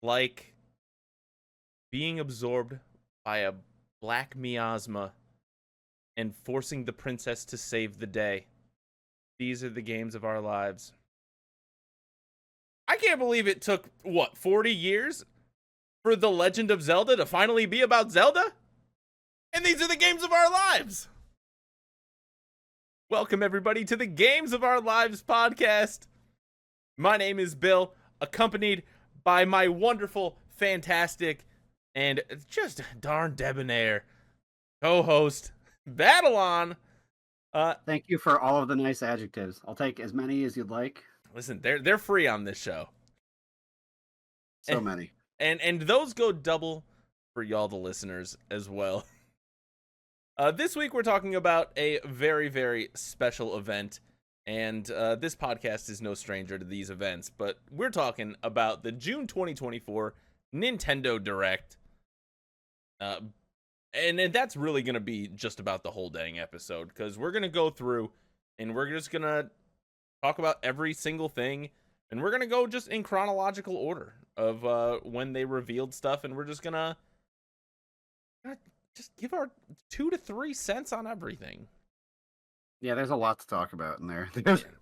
like being absorbed by a black miasma and forcing the princess to save the day. These are the games of our lives. I can't believe it took, 40 years for The Legend of Zelda to finally be about Zelda? And these are the games of our lives. Welcome, everybody, to the Games of Our Lives podcast. My name is Bill, accompanied by my wonderful, fantastic, and just darn debonair co-host, Babylon. Thank you for all of the nice adjectives. I'll take as many as you'd like. Listen, they're free on this show. So many. And those go double for y'all, the listeners, as well. This week we're talking about a very, very special event, and this podcast is no stranger to these events, but we're talking about the June 2024 Nintendo Direct. And that's really going to be just about the whole dang episode, because we're going to go through and we're just going to talk about every single thing, and we're going to go just in chronological order of when they revealed stuff, and we're just going to just give our 2 to 3 cents on everything. Yeah, there's a lot to talk about in there.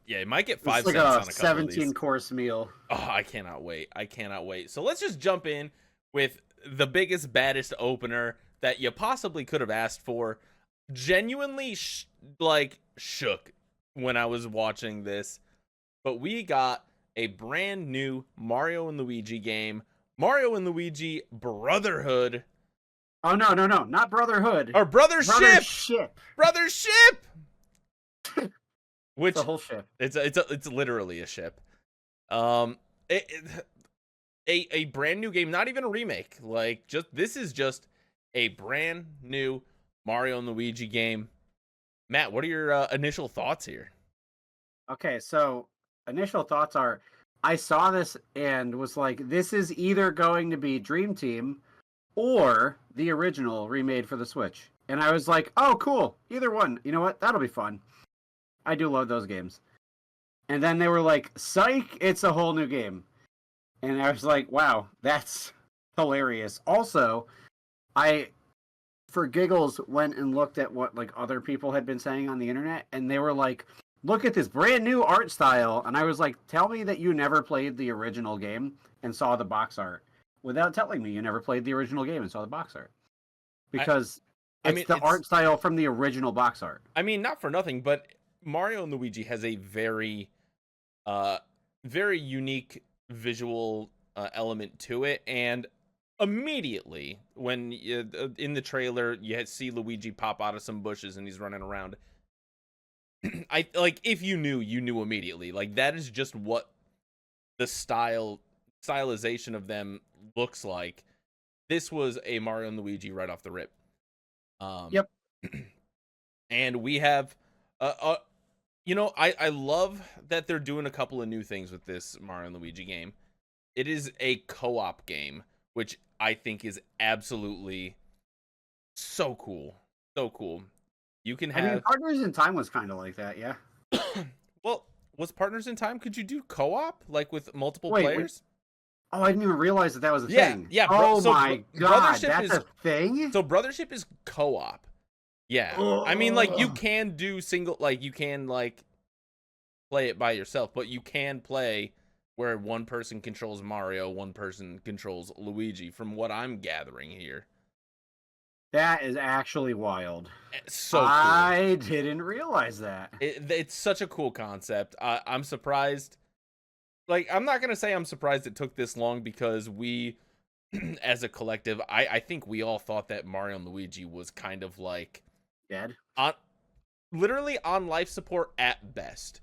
Yeah, it might get 5 like cents on a couple 17-course meal. Oh, I cannot wait. So let's just jump in with the biggest, baddest opener that you possibly could have asked for. Genuinely, shook when I was watching this. But we got a brand new Mario and Luigi game. Mario and Luigi Brotherhood. Oh, no, not Brotherhood. Or Brothership. Brothership! Which, it's a whole ship. It's literally a ship. A brand new game, not even a remake. This is just a brand new Mario and Luigi game. Matt, what are your initial thoughts here? Okay, so initial thoughts are, I saw this and was like, this is either going to be Dream Team or the original remade for the Switch. And I was like, oh, cool. Either one. You know what? That'll be fun. I do love those games. And then they were like, psych, it's a whole new game. And I was like, wow, that's hilarious. Also, I, for giggles, went and looked at what other people had been saying on the internet, and they were like, look at this brand new art style. And I was like, tell me that you never played the original game and saw the box art without telling me you never played the original game and saw the box art. Because it's art style from the original box art. I mean, not for nothing, but Mario and Luigi has a very, very unique visual element to it, and immediately when in the trailer you see Luigi pop out of some bushes and he's running around, if you knew immediately. That is just what the stylization of them looks like. This was a Mario and Luigi right off the rip. Yep. And we have I love that they're doing a couple of new things with this Mario and Luigi game. It is a co-op game, which I think is absolutely so cool. So cool. You can have... Partners in Time was kind of like that, yeah. Well, was Partners in Time? Could you do co-op, with multiple players? Oh, I didn't even realize that was a thing. Yeah. My God, that's a thing? So Brothership is co-op. Yeah. I mean, you can do single, you can, play it by yourself, but you can play where one person controls Mario, one person controls Luigi, from what I'm gathering here. That is actually wild. It's so cool. I didn't realize that. It's such a cool concept. I'm surprised. I'm not going to say I'm surprised it took this long, because we, as a collective, I think we all thought that Mario and Luigi was kind of dead? Literally on life support at best.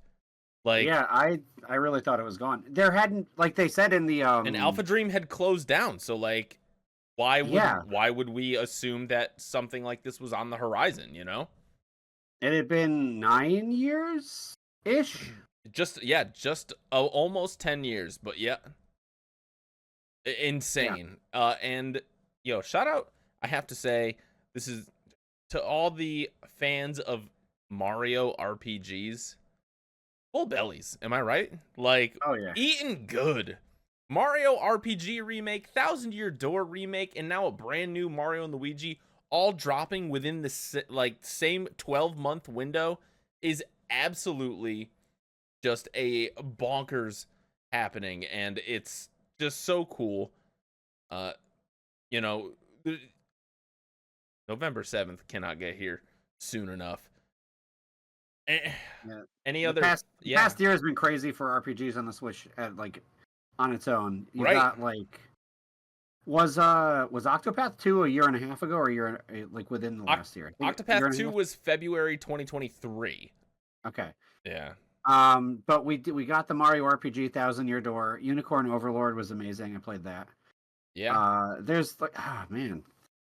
Yeah, I really thought it was gone. There hadn't, they said in the an Alpha Dream had closed down, so why would we assume that something like this was on the horizon, It had been 9 years ish. Just almost 10 years, but yeah. Insane. Yeah. And shout out, I have to say, this is to all the fans of Mario RPGs. Full bellies, am I right? Oh yeah, eating good. Mario RPG remake, Thousand Year Door remake, and now a brand new Mario and Luigi, all dropping within the same 12-month window, is absolutely just a bonkers happening, and it's just so cool. Uh, you know, November 7th cannot get here soon enough. Yeah. Any The other? past year has been crazy for RPGs on the Switch at like on its own. You Right. got like was Octopath 2 a year and a half ago, or a year like within the last year? I think year Octopath and a 2 half? was February 2023. Okay. Yeah. But we got the Mario RPG Thousand Year Door. Unicorn Overlord was amazing. I played that. Yeah. There's like, man,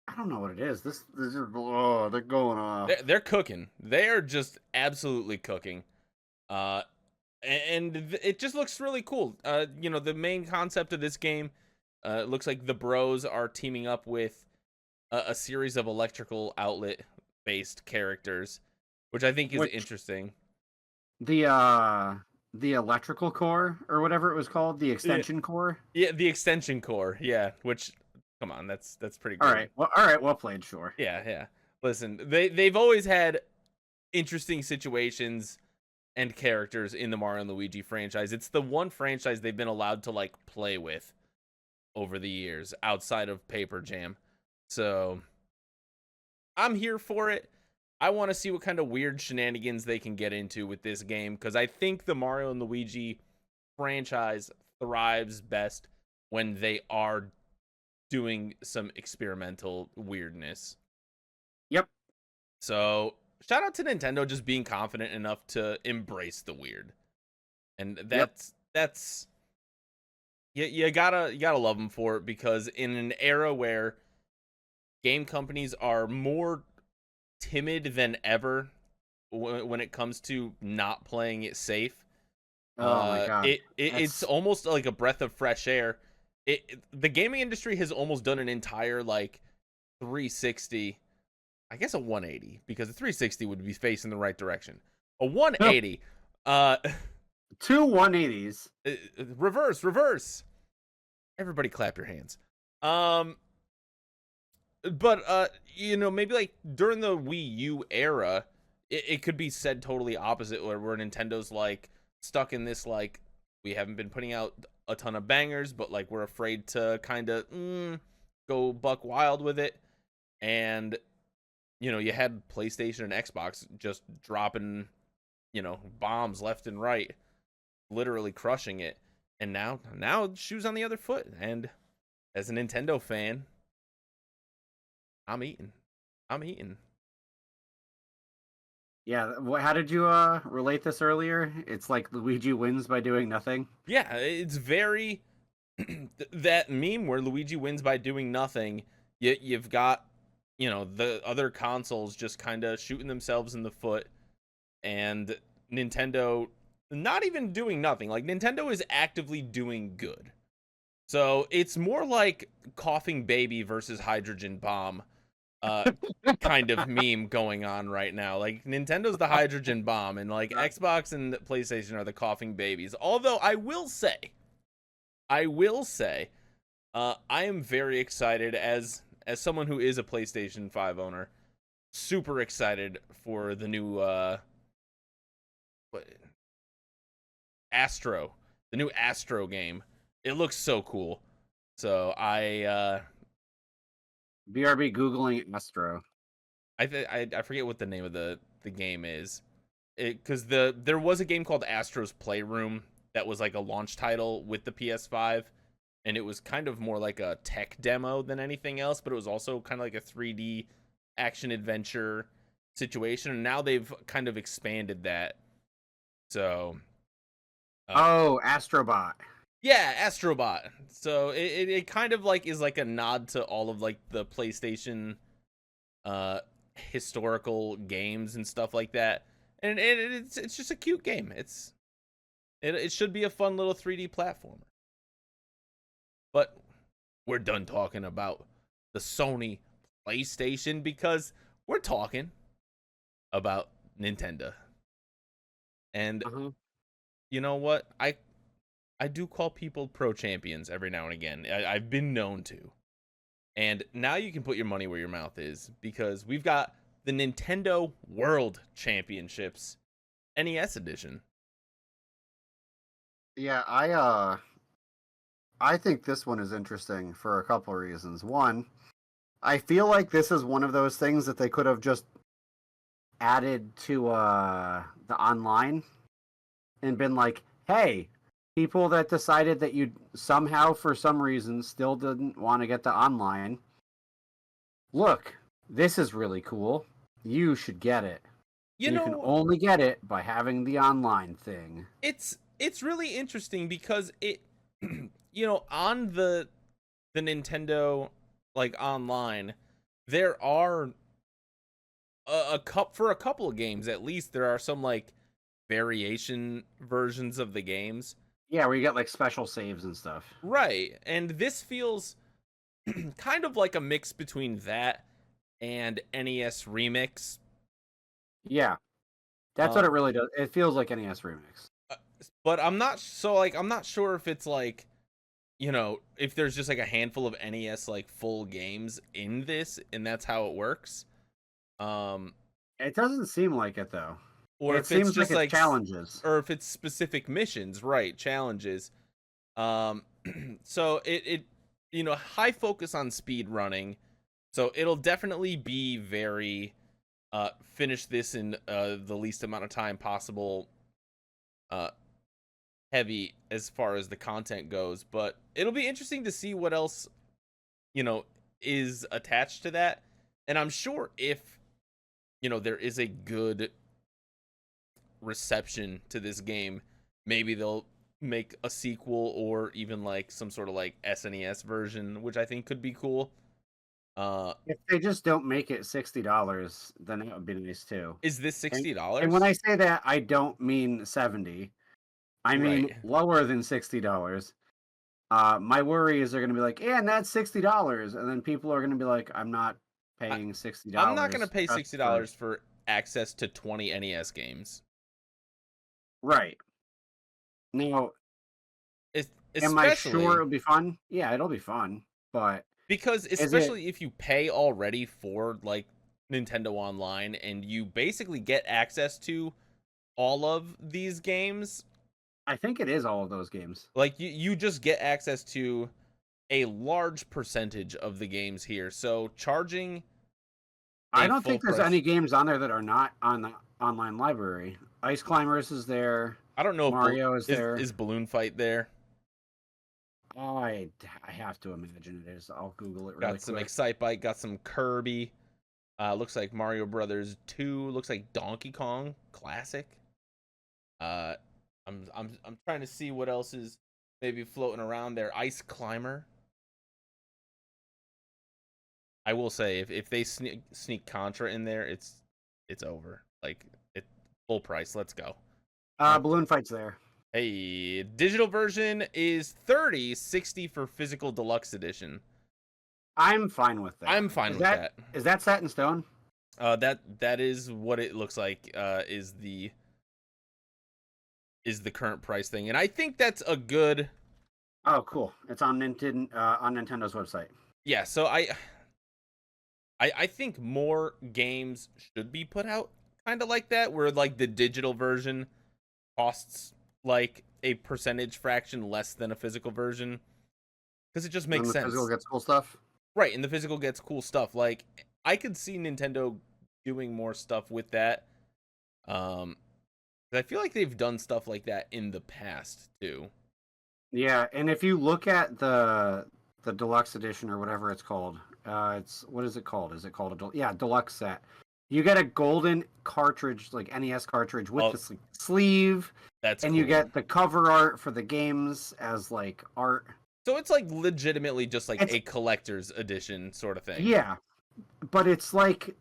I don't know what it is. This is they're going off. They're cooking. They are just absolutely cooking. It just looks really cool. The main concept of this game, it looks like the bros are teaming up with a series of electrical outlet based characters, which I think is interesting. The electrical core or whatever it was called, the extension core. Yeah, the extension core. Yeah, which come on, that's pretty good. All right, well played, sure. Yeah. Listen, they've always had interesting situations and characters in the Mario and Luigi franchise. It's the one franchise they've been allowed to like play with over the years outside of Paper Jam. So I'm here for it. I want to see what kind of weird shenanigans they can get into with this game, because I think the Mario and Luigi franchise thrives best when they are doing some experimental weirdness. Yep. So shout out to Nintendo just being confident enough to embrace the weird. And that's you gotta love them for it, because in an era where game companies are more timid than ever when it comes to not playing it safe, Oh my god, it's almost like a breath of fresh air. The gaming industry has almost done an entire like 360, I guess a 180, because a 360 would be facing the right direction. A 180, two 180s. Reverse. Everybody clap your hands. But maybe like during the Wii U era, it could be said totally opposite, where Nintendo's like stuck in this like, we haven't been putting out a ton of bangers, but like we're afraid to kind of go buck wild with it. And you had PlayStation and Xbox just dropping bombs left and right, literally crushing it. And now shoes on the other foot. And as a Nintendo fan, I'm eating. Yeah, how did you relate this earlier? It's like Luigi wins by doing nothing. Yeah, it's very that meme where Luigi wins by doing nothing. You've got the other consoles just kind of shooting themselves in the foot, and Nintendo not even doing nothing. Like, Nintendo is actively doing good. So it's more like coughing baby versus hydrogen bomb kind of meme going on right now. Like, Nintendo's the hydrogen bomb, and like Xbox and PlayStation are the coughing babies. Although I will say I am very excited as someone who is a PlayStation 5 owner, super excited for the new the new Astro game. It looks so cool. So BRB googling Astro. I forget what the name of the game is. Because there was a game called Astro's Playroom that was like a launch title with the PS5, and it was kind of more like a tech demo than anything else, but it was also kind of like a 3D action adventure situation, and now they've kind of expanded that. So Astrobot. Yeah, Astrobot. So it kind of like is like a nod to all of like the PlayStation historical games and stuff like that. And it's just a cute game. It should be a fun little 3D platformer. But we're done talking about the Sony PlayStation, because we're talking about Nintendo. And you know what? I I do call people pro champions every now and again. I've been known to. And now you can put your money where your mouth is, because we've got the Nintendo World Championships NES edition. Yeah, I think this one is interesting for a couple of reasons. One, I feel like this is one of those things that they could have just added to the online and been like, hey, people that decided that you somehow for some reason still didn't want to get the online, look, this is really cool. You should get it. You You can know, only get it by having the online thing. it's really interesting because it on the Nintendo like online, there are for a couple of games at least, there are some like variation versions of the games. Yeah, where you get like special saves and stuff. Right. And this feels kind of like a mix between that and NES Remix. Yeah, that's what it really does. It feels like NES Remix. But I'm not sure if it's like, if there's just like a handful of NES like full games in this and that's how it works. It doesn't seem like it though. Or It if it's seems just like it's challenges. or if it's specific missions, right? Challenges. So it high focus on speed running. So it'll definitely be very finish this in the least amount of time possible. Heavy as far as the content goes, but it'll be interesting to see what else is attached to that. And I'm sure if there is a good reception to this game, maybe they'll make a sequel or even like some sort of like SNES version, which I think could be cool. If they just don't make it $60, then that would be nice too. Is this $60? And when I say that, I don't mean 70. I mean Right. lower than $60. My worry is they're going to be like, yeah, and that's $60, and then people are going to be like, I'm not paying $60. I'm not gonna pay just $60 for access to 20 NES games. Right. Now, am I sure Especially it'll be fun? Yeah, it'll be fun, but because is it? especially if you pay already for like Nintendo Online and you basically get access to all of these games, I think it is all of those games. like you just get access to a large percentage of the games here. So charging I a don't full think there's price, any games on there that are not on the online library. Ice Climbers is there. I don't know if Mario is there. is Balloon Fight there. I have to imagine it is. I'll Google it really Got some quick. Excitebike, got some Kirby. Looks like Mario Brothers 2. Looks like Donkey Kong Classic. Uh, I'm trying to see what else is maybe floating around there. Ice Climber. I will say if they sneak Contra in there, it's over. Like it full price. Let's go. Balloon Fight's there. Hey, digital version is $30.60 for physical deluxe edition. I'm fine with that. I'm fine with that. Is that set in stone? That is what it looks like. Is the current price thing, and I think that's a good. Oh, cool! It's on Nintendo's website. Yeah, so I think more games should be put out kind of like that, where like the digital version costs like a percentage fraction less than a physical version, because it just makes sense. The physical gets cool stuff. Right, and the physical gets cool stuff. Like I could see Nintendo doing more stuff with that. I feel like they've done stuff like that in the past too. Yeah, and if you look at the deluxe edition or whatever it's called, it's what is it called? Is it called a deluxe set? You get a golden cartridge, like NES cartridge with the sleeve. That's and cool. You get the cover art for the games as like art. So it's like legitimately just like a collector's edition sort of thing. Yeah, but it's like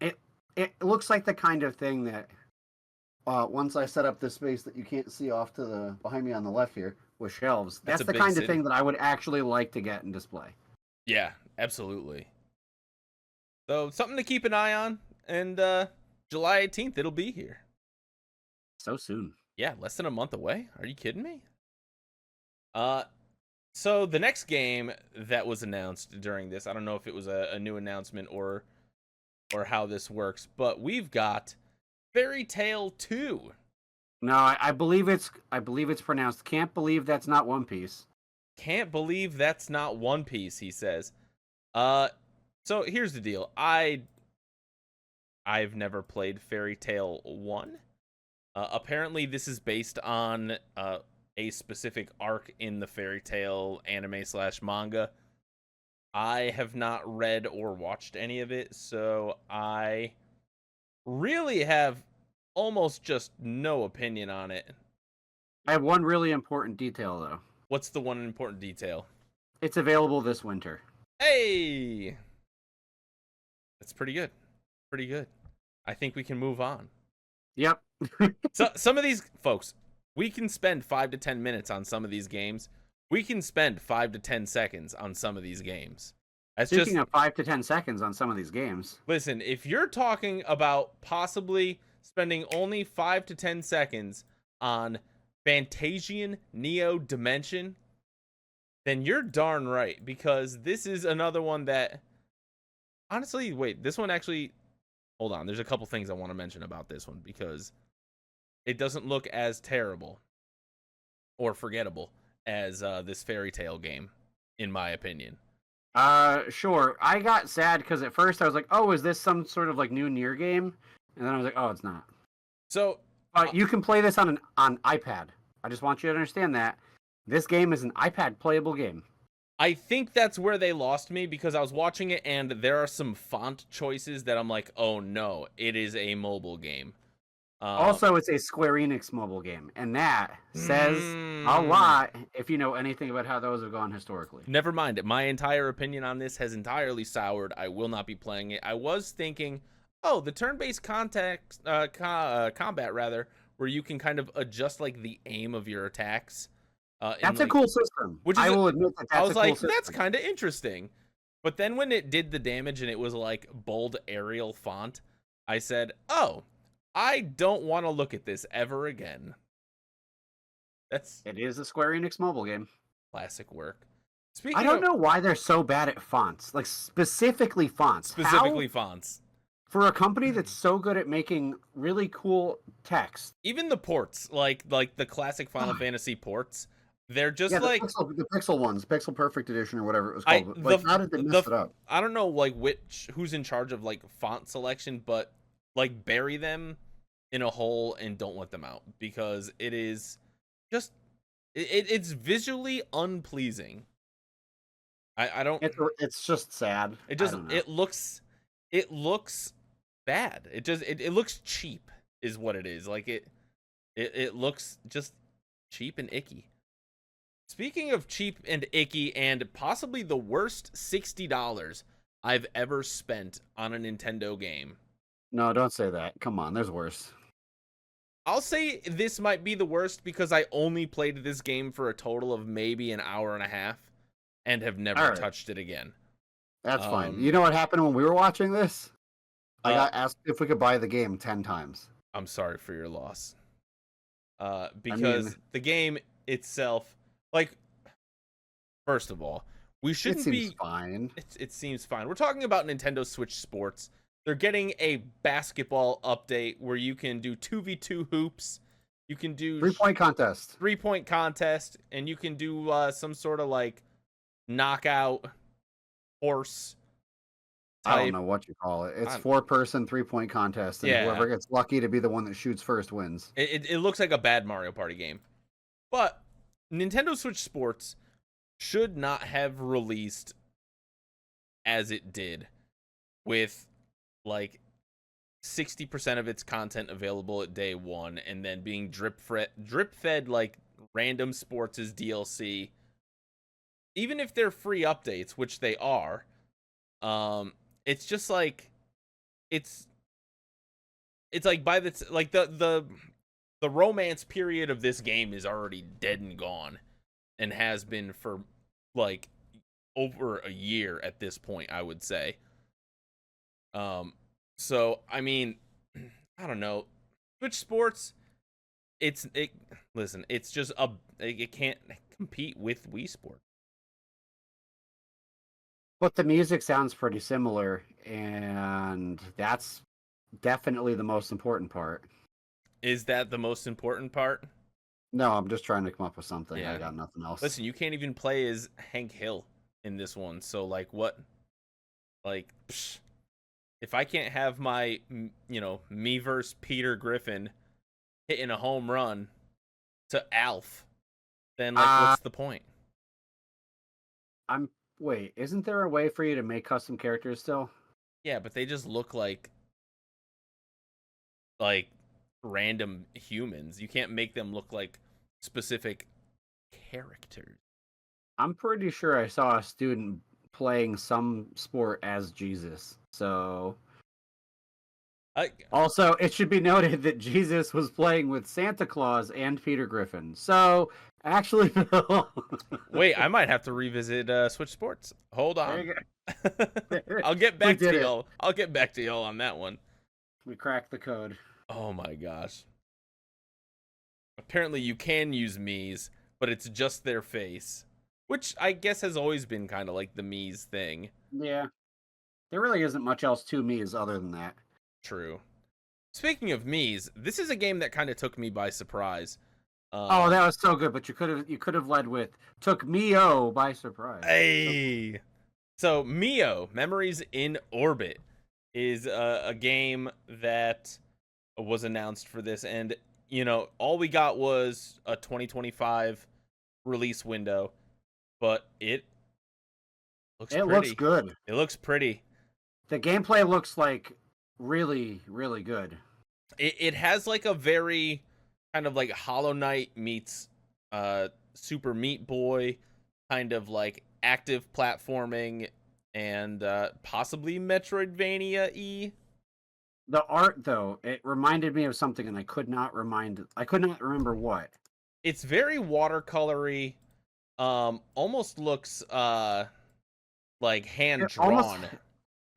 it looks like the kind of thing that once I set up this space that you can't see off to the behind me on the left here with shelves, that's the kind of thing that I would actually like to get and display. Yeah, absolutely. So something to keep an eye on, and July 18th it'll be here. So soon. Yeah, less than a month away. Are you kidding me? Uh, so the next game that was announced during this, I don't know if it was a new announcement or how this works, but we've got Fairy Tail 2. No, I believe it's pronounced. Can't believe that's not One Piece. Can't believe that's not One Piece, he says. So here's the deal. I've never played Fairy Tail 1. Apparently this is based on a specific arc in the Fairy Tail anime/manga. I have not read or watched any of it, so I really have almost just no opinion on it. I have one really important detail though. What's the one important detail? It's available this winter. Hey! That's pretty good. Pretty good. I think we can move on. Yep. So some of these folks, we can spend 5 to 10 minutes on some of these games. We can spend 5 to 10 seconds on some of these games. That's Speaking just of 5 to 10 seconds on some of these games. listen, if you're talking about possibly spending only 5 to 10 seconds on Fantasian Neo Dimension, then you're darn right, because this is another one that honestly, wait, this one actually, hold on, there's a couple things I want to mention about this one because it doesn't look as terrible or forgettable as this Fairy Tail game, in my opinion. Sure. I got sad because at first I was like, oh, is this some sort of like new Nier game? And then I was like, oh, it's not. So You can play this on iPad. I just want you to understand that this game is an iPad playable game. I think that's where they lost me because I was watching it and there are some font choices that I'm like, oh no, it is a mobile game. Also, it's a Square Enix mobile game, and that says a lot if you know anything about how those have gone historically. Never mind. My entire opinion on this has entirely soured. I will not be playing it. I was thinking, oh, the turn-based combat rather, where you can kind of adjust like the aim of your attacks. That's a cool system. Which I will admit that that's I was a cool like, system. that's kind of interesting. But then when it did the damage and it was like bold Arial font, I said, oh, I don't want to look at this ever again. It is a Square Enix mobile game. Classic work. I don't know why they're so bad at fonts, like specifically fonts. Fonts. For a company that's so good at making really cool text. Even the ports, like the classic Final Fantasy ports, they're just like the Pixel ones, Pixel Perfect Edition or whatever it was called. How did they mess it up? I don't know like who's in charge of like font selection, but like bury them in a hole and don't let them out because it is just it's visually unpleasing. I don't. It's just sad. It looks bad. It looks cheap is what it is. Like it looks just cheap and icky. Speaking of cheap and icky and possibly the worst $60 I've ever spent on a Nintendo game. No, don't say that. Come on, there's worse. I'll say this might be the worst because I only played this game for a total of maybe an hour and a half and have never touched it again. That's fine. You know what happened when we were watching this? I got asked if we could buy the game 10 times. I'm sorry for your loss. Because the game itself, like, first of all, we shouldn't be fine. It seems fine. We're talking about Nintendo Switch Sports. They're getting a basketball update where you can do 2v2 hoops. You can do 3-point contest. 3-point contest, and you can do some sort of like knockout horse type. I don't know what you call it. It's 4-person 3-point contest, and whoever gets lucky to be the one that shoots first wins. It looks like a bad Mario Party game. But Nintendo Switch Sports should not have released as it did, with like 60% of its content available at day one and then being drip fed like random sports as DLC. Even if they're free updates, which they are, it's just like it's like by the romance period of this game is already dead and gone and has been for like over a year at this point, I would say. So I mean, I don't know. Switch Sports, it's just it can't compete with Wii Sport. But the music sounds pretty similar, and that's definitely the most important part. Is that the most important part? No, I'm just trying to come up with something. Yeah. I got nothing else. Listen, you can't even play as Hank Hill in this one. So, like, what? Like, psh, if I can't have my, me versus Peter Griffin hitting a home run to Alf, then, like, what's the point? Wait, isn't there a way for you to make custom characters still? Yeah, but they just look like random humans. You can't make them look like specific characters. I'm pretty sure I saw a student playing some sport as Jesus. So also, it should be noted that Jesus was playing with Santa Claus and Peter Griffin. So actually, wait, I might have to revisit Switch Sports. Hold on. I'll get back to y'all. I'll get back to y'all on that one. We cracked the code. Oh my gosh. Apparently you can use Mii's, but it's just their face. Which I guess has always been kind of like the Mii's thing. Yeah. There really isn't much else to Mii's other than that. True. Speaking of Mii's, this is a game that kind of took me by surprise. Oh, that was so good, but you could have led with took Mio by surprise. Hey. So Mio, Memories in Orbit, is a game that was announced for this, and all we got was a 2025 release window, but it looks pretty. Looks good. It looks pretty. The gameplay looks like really, really good. It has like a very kind of like Hollow Knight meets Super Meat Boy, kind of like active platforming, and possibly Metroidvania-y. The art, though, it reminded me of something, and I could not remember what. It's very watercolory. Almost looks like hand drawn.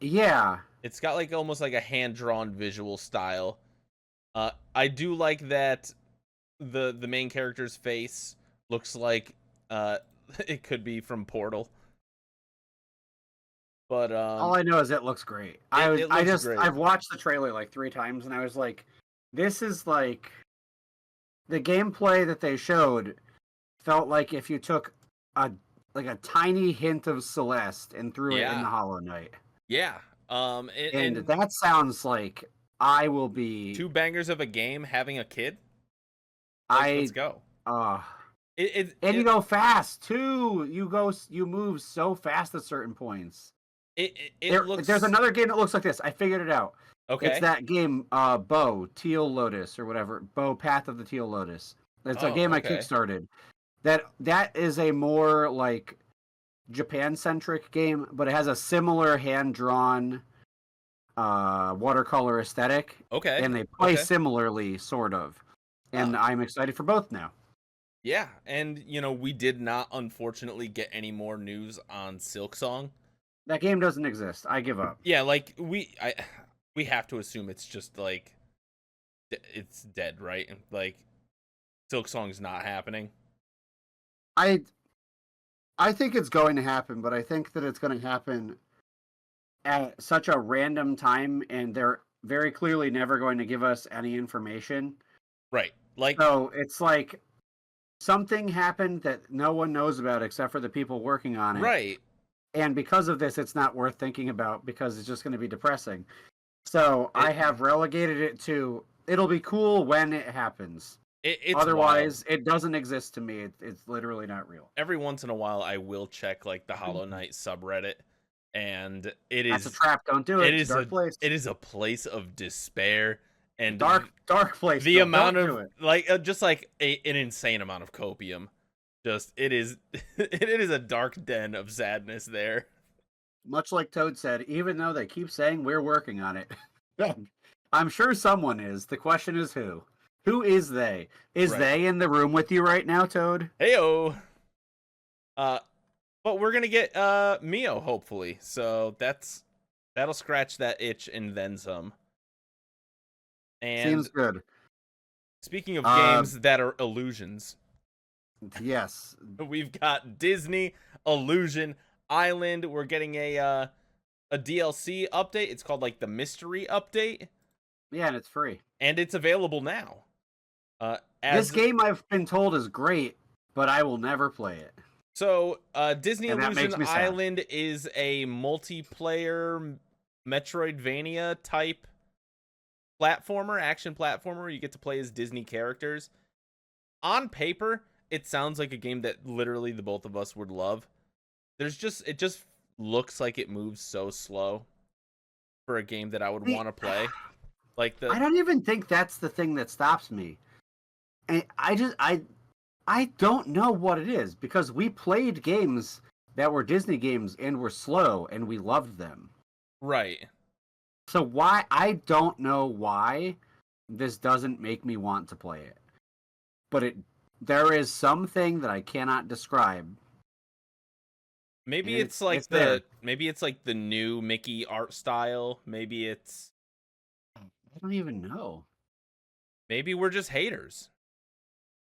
Yeah. It's got like almost like a hand drawn visual style. I do like that the main character's face looks like it could be from Portal. But all I know is it looks great. I've watched the trailer like 3 times, and I was like, this is like the gameplay that they showed felt like if you took a tiny hint of Celeste and threw it in the Hollow Knight. Yeah. And that sounds like I will be 2 bangers of a game having a kid. Let's go. You go fast too. You move so fast at certain points. There's another game that looks like this. I figured it out. Okay. It's that game, Teal Lotus or whatever. Bow Path of the Teal Lotus. It's a game I kickstarted. That is a more like Japan-centric game, but it has a similar hand-drawn watercolor aesthetic. Okay. And they play similarly, sort of. And I'm excited for both now. Yeah, and we did not unfortunately get any more news on SilkSong. That game doesn't exist. I give up. Yeah, like we have to assume it's just like it's dead, right? Like SilkSong's not happening. I think it's going to happen, but I think that it's going to happen at such a random time, and they're very clearly never going to give us any information. Right. Like so it's like something happened that no one knows about except for the people working on it. Right. And because of this, it's not worth thinking about because it's just going to be depressing. So I have relegated it to it'll be cool when it happens. Otherwise, it doesn't exist to me. It's literally not real. Every once in a while, I will check like the Hollow Knight subreddit, and that's a trap. Don't do it. It is a place of despair and dark place. The amount of just like an insane amount of copium. Just it is a dark den of sadness there. Much like Toad said, even though they keep saying we're working on it, I'm sure someone is. The question is who. Who is they? Is they in the room with you right now, Toad? Heyo. But we're gonna get Mio hopefully, so that'll scratch that itch and then some. And seems good. Speaking of games that are illusions, Yes. We've got Disney Illusion Island. We're getting a DLC update. It's called like the mystery update, Yeah, and it's free. and it's available now. This As game I've been told is great, but I will never play it. so, Disney And that Illusion makes me sad. Island is a multiplayer Metroidvania type platformer, action platformer. You get to play as Disney characters. On paper, it sounds like a game that literally the both of us would love. It just looks like it moves so slow for a game that I would want to play. Like I don't even think that's the thing that stops me. And I don't know what it is because we played games that were Disney games and were slow and we loved them. right. So I don't know why this doesn't make me want to play it. But there is something that I cannot describe. Maybe And it's like there. maybe it's like the new Mickey art style. I don't even know. Maybe we're just haters.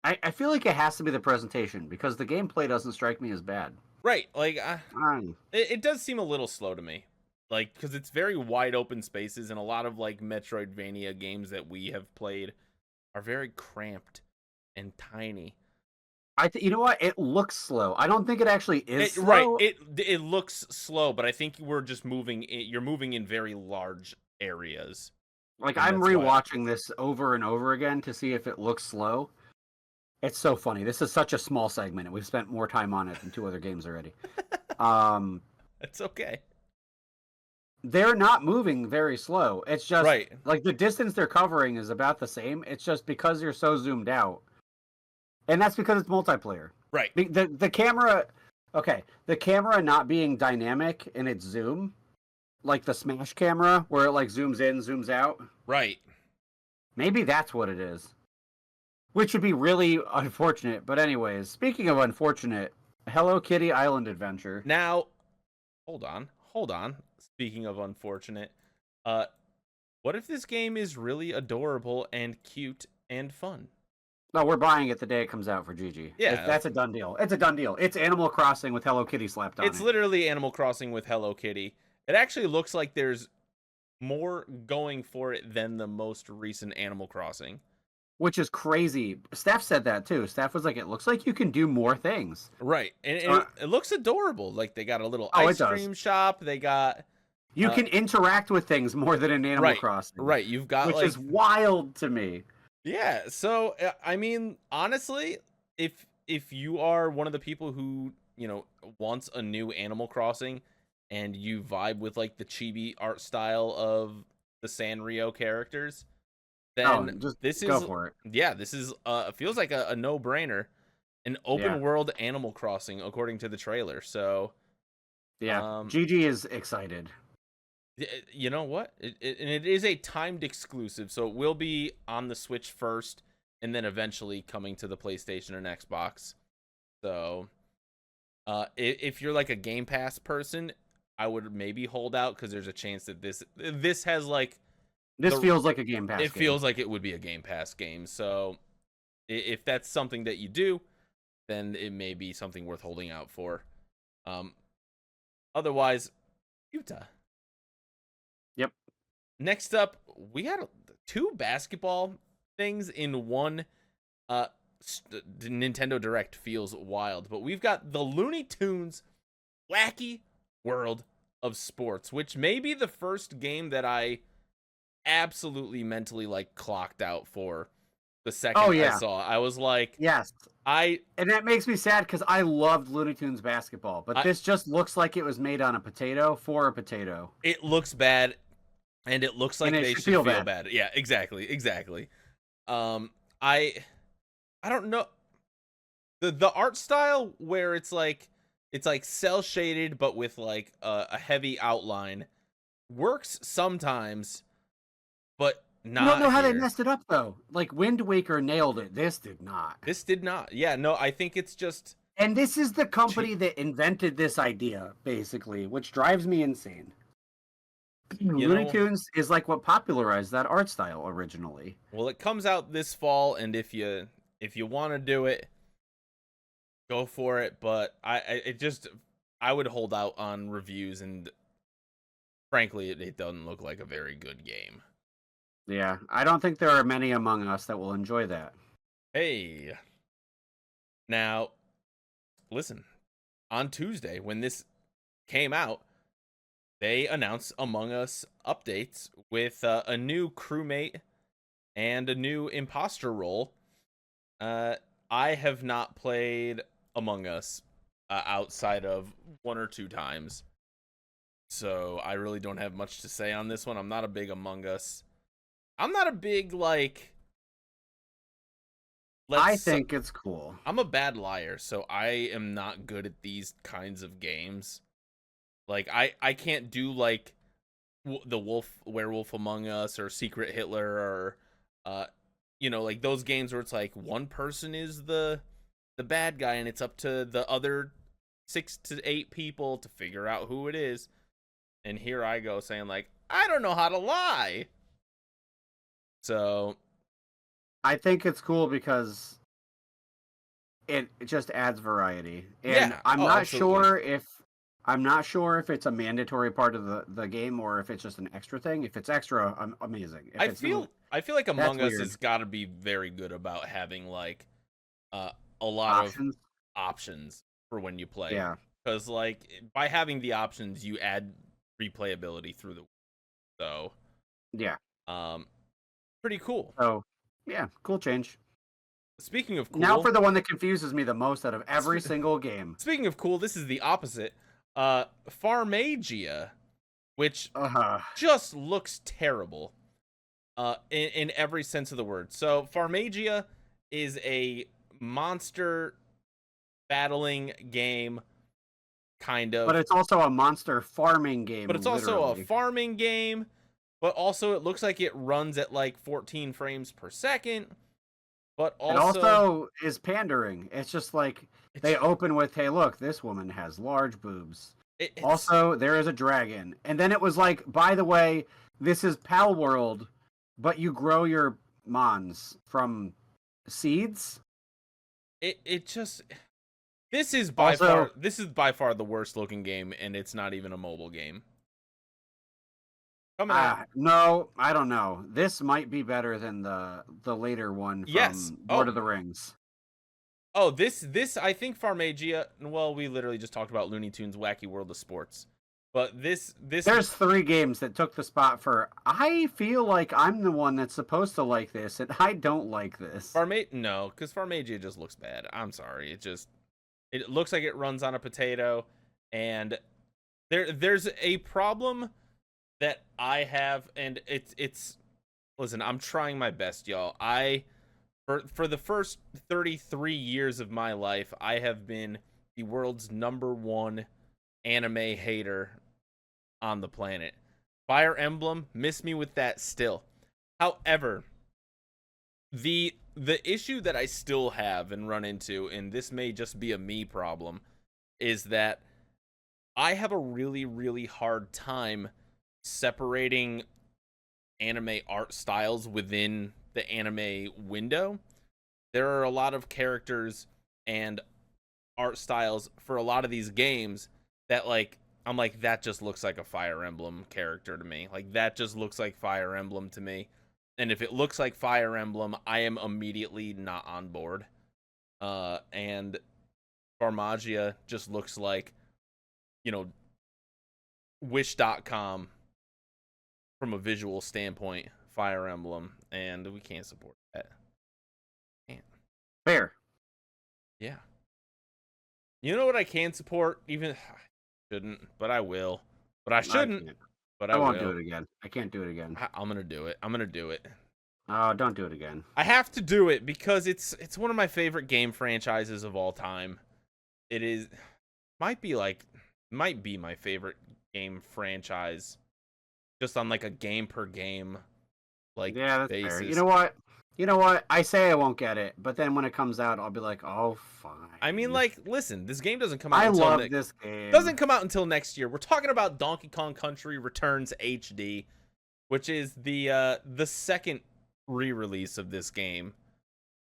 I feel like it has to be the presentation because the gameplay doesn't strike me as bad. Right. Like Um, it does seem a little slow to me. Like cuz it's very wide open spaces, and a lot of like Metroidvania games that we have played are very cramped and tiny. you know what? It looks slow. I don't think it actually is slow. Right. It looks slow, but I think we're just you're moving in very large areas. Like And I'm that's why- rewatching this over and over again to see if it looks slow. It's so funny. This is such a small segment, and we've spent more time on it than two other games already. It's okay. They're not moving very slow. It's just Right. like the distance they're covering is about the same. It's just because you're so zoomed out, and that's because it's multiplayer. Right. The camera, okay, the camera not being dynamic in its zoom, like the Smash camera where it like zooms in, zooms out. Right. Maybe that's what it is. Which would be really unfortunate. But anyways, speaking of unfortunate, Hello Kitty Island Adventure. Now, hold on. Speaking of unfortunate, what if this game is really adorable and cute and fun? No, we're buying it the day it comes out for GG. Yeah. That's a done deal. It's a done deal. It's Animal Crossing with Hello Kitty slapped on It's it. literally Animal Crossing with Hello Kitty. It actually looks like there's more going for it than the most recent Animal Crossing. Which is crazy. Steph said that too. Steph was like, it looks like you can do more things. Right. And it looks adorable. Like they got a little ice cream shop. They got You can interact with things more than in Animal Crossing. Right. You've got which is wild to me. Yeah. So I mean, honestly, if you are one of the people who, wants a new Animal Crossing and you vibe with like the chibi art style of the Sanrio characters, then just this go is for it. Yeah, this is feels like a no-brainer. An open world Animal Crossing according to the trailer. So yeah, GG is excited. You know what? It is a timed exclusive, so it will be on the Switch first and then eventually coming to the PlayStation and Xbox. So if you're like a Game Pass person, I would maybe hold out because there's a chance that this has like feels like a Game Pass game. Feels like it would be a Game Pass game. So if that's something that you do, then it may be something worth holding out for. Otherwise, Utah. Yep. Next up, we got two basketball things in one. Nintendo Direct feels wild, but we've got the Looney Tunes Wacky World of Sports, which may be the first game that I absolutely mentally like clocked out for the second I saw. I was like, yes. And that makes me sad because I loved Looney Tunes basketball, but this just looks like it was made on a potato for a potato. It looks bad, and it looks like they should feel bad. Yeah, exactly. I don't know the art style where it's like cell shaded but with like a heavy outline works sometimes, but not. I don't know how they messed it up though. Like Wind Waker nailed it. This did not. Yeah, no, I think it's just. And this is the company that invented this idea, basically, which drives me insane. Looney Tunes is like what popularized that art style originally. Well, it comes out this fall, and if you want to do it, go for it, but I would hold out on reviews, and frankly, it doesn't look like a very good game. Yeah, I don't think there are many among us that will enjoy that. Hey, now listen, on Tuesday when this came out, they announced Among Us updates with a new crewmate and a new imposter role. I have not played Among Us outside of 1 or 2 times, so I really don't have much to say on this one. I'm not a big Among Us. I'm not a big like. I Let's. think it's cool. I'm a bad liar, so I am not good at these kinds of games. Like I can't do like the werewolf Among Us or Secret Hitler or like those games where it's like one person is the bad guy and it's up to the other 6 to 8 people to figure out who it is. And here I go saying like, I don't know how to lie. So I think it's cool because it just adds variety. And yeah, I'm oh, not absolutely. sure if it's a mandatory part of the game or if it's just an extra thing. If it's extra, amazing. If I it's feel I feel like that's Among Us weird. has got to be very good about having like uh, a lot of Options. options for when you play, Yeah. because like by having the options you add replayability through the so Yeah. um pretty cool. So, yeah, cool change. Speaking of Now cool, for the one that confuses me the most out of every single game. speaking of cool, this is the opposite. Farmagia, which Uh, just looks terrible in every sense of the word. So Farmagia is a monster battling game, kind but of, it's also a monster farming but game, it's also a literally. farming game, but also it looks like it runs at like 14 frames per second, but It also also is pandering. It's just like it's they open with, "Hey, look, this woman has large boobs." it's Also, there is a dragon. And then it was like, "By the way, this is Pal World, but you grow your mons from seeds." it just Also, this is by far the worst looking game, and it's not even a mobile game. Coming out. no, I don't know. This might be better than the later one Yes. from Lord of the Rings. Oh, this I think Farmagia. Well, we literally just talked about Looney Tunes Wacky World of Sports, but this There's 3 games that took the spot for I feel like I'm the one that's supposed to like this and I don't like this. Farmate no, because Farmagia just looks bad. I'm sorry. It looks like it runs on a potato, and there's a problem that I have, and it's listen. I'm trying my best, y'all. For the first 33 years of my life, I have been the world's #1 anime hater on the planet. Fire Emblem, miss me with that still. However, the issue that I still have and run into, and this may just be a me problem, is that I have a really, really hard time separating anime art styles within the anime window. There are a lot of characters and art styles for a lot of these games that like I'm like that just looks like a Fire Emblem character to me. Like that just looks like Fire Emblem to me. And if it looks like Fire Emblem, I am immediately not on board. And Farmagia just looks like, you know, Wish.com from a visual standpoint, Fire Emblem, and we can't support that. Can't. Fair. Yeah. You know what I can support? Even I shouldn't, but I will. But I I shouldn't, can't. but I I won't do will. it again. I can't do it again. I'm gonna do it. I'm gonna do it. Oh, don't do it again. I have to do it because it's one of my favorite game franchises of all time. It is might be my favorite game franchise, just on like a game per game like Yeah, that's fair. You basis. know what? You know what? I say I won't get it, but then when it comes out, I'll be like, "Oh, I mean, fine." like, listen, this game doesn't come out I until love next this game. doesn't come out until next year. We're talking about Donkey Kong Country Returns HD, which is the second re-release of this game,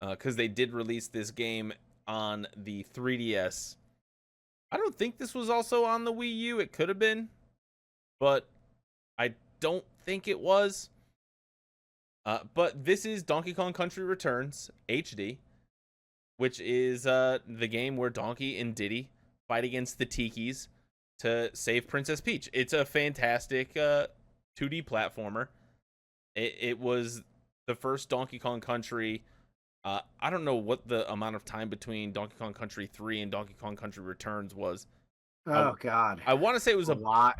because they did release this game on the 3DS. I don't think this was also on the Wii U. It could have been, but I don't think it was. But this is Donkey Kong Country Returns HD, which is the game where Donkey and Diddy fight against the Tikis to save Princess Peach. It's a fantastic 2D platformer. It was the first Donkey Kong Country. I don't know what the amount of time between Donkey Kong Country 3 and Donkey Kong Country Returns was. Oh, God. I want to say it was a lot.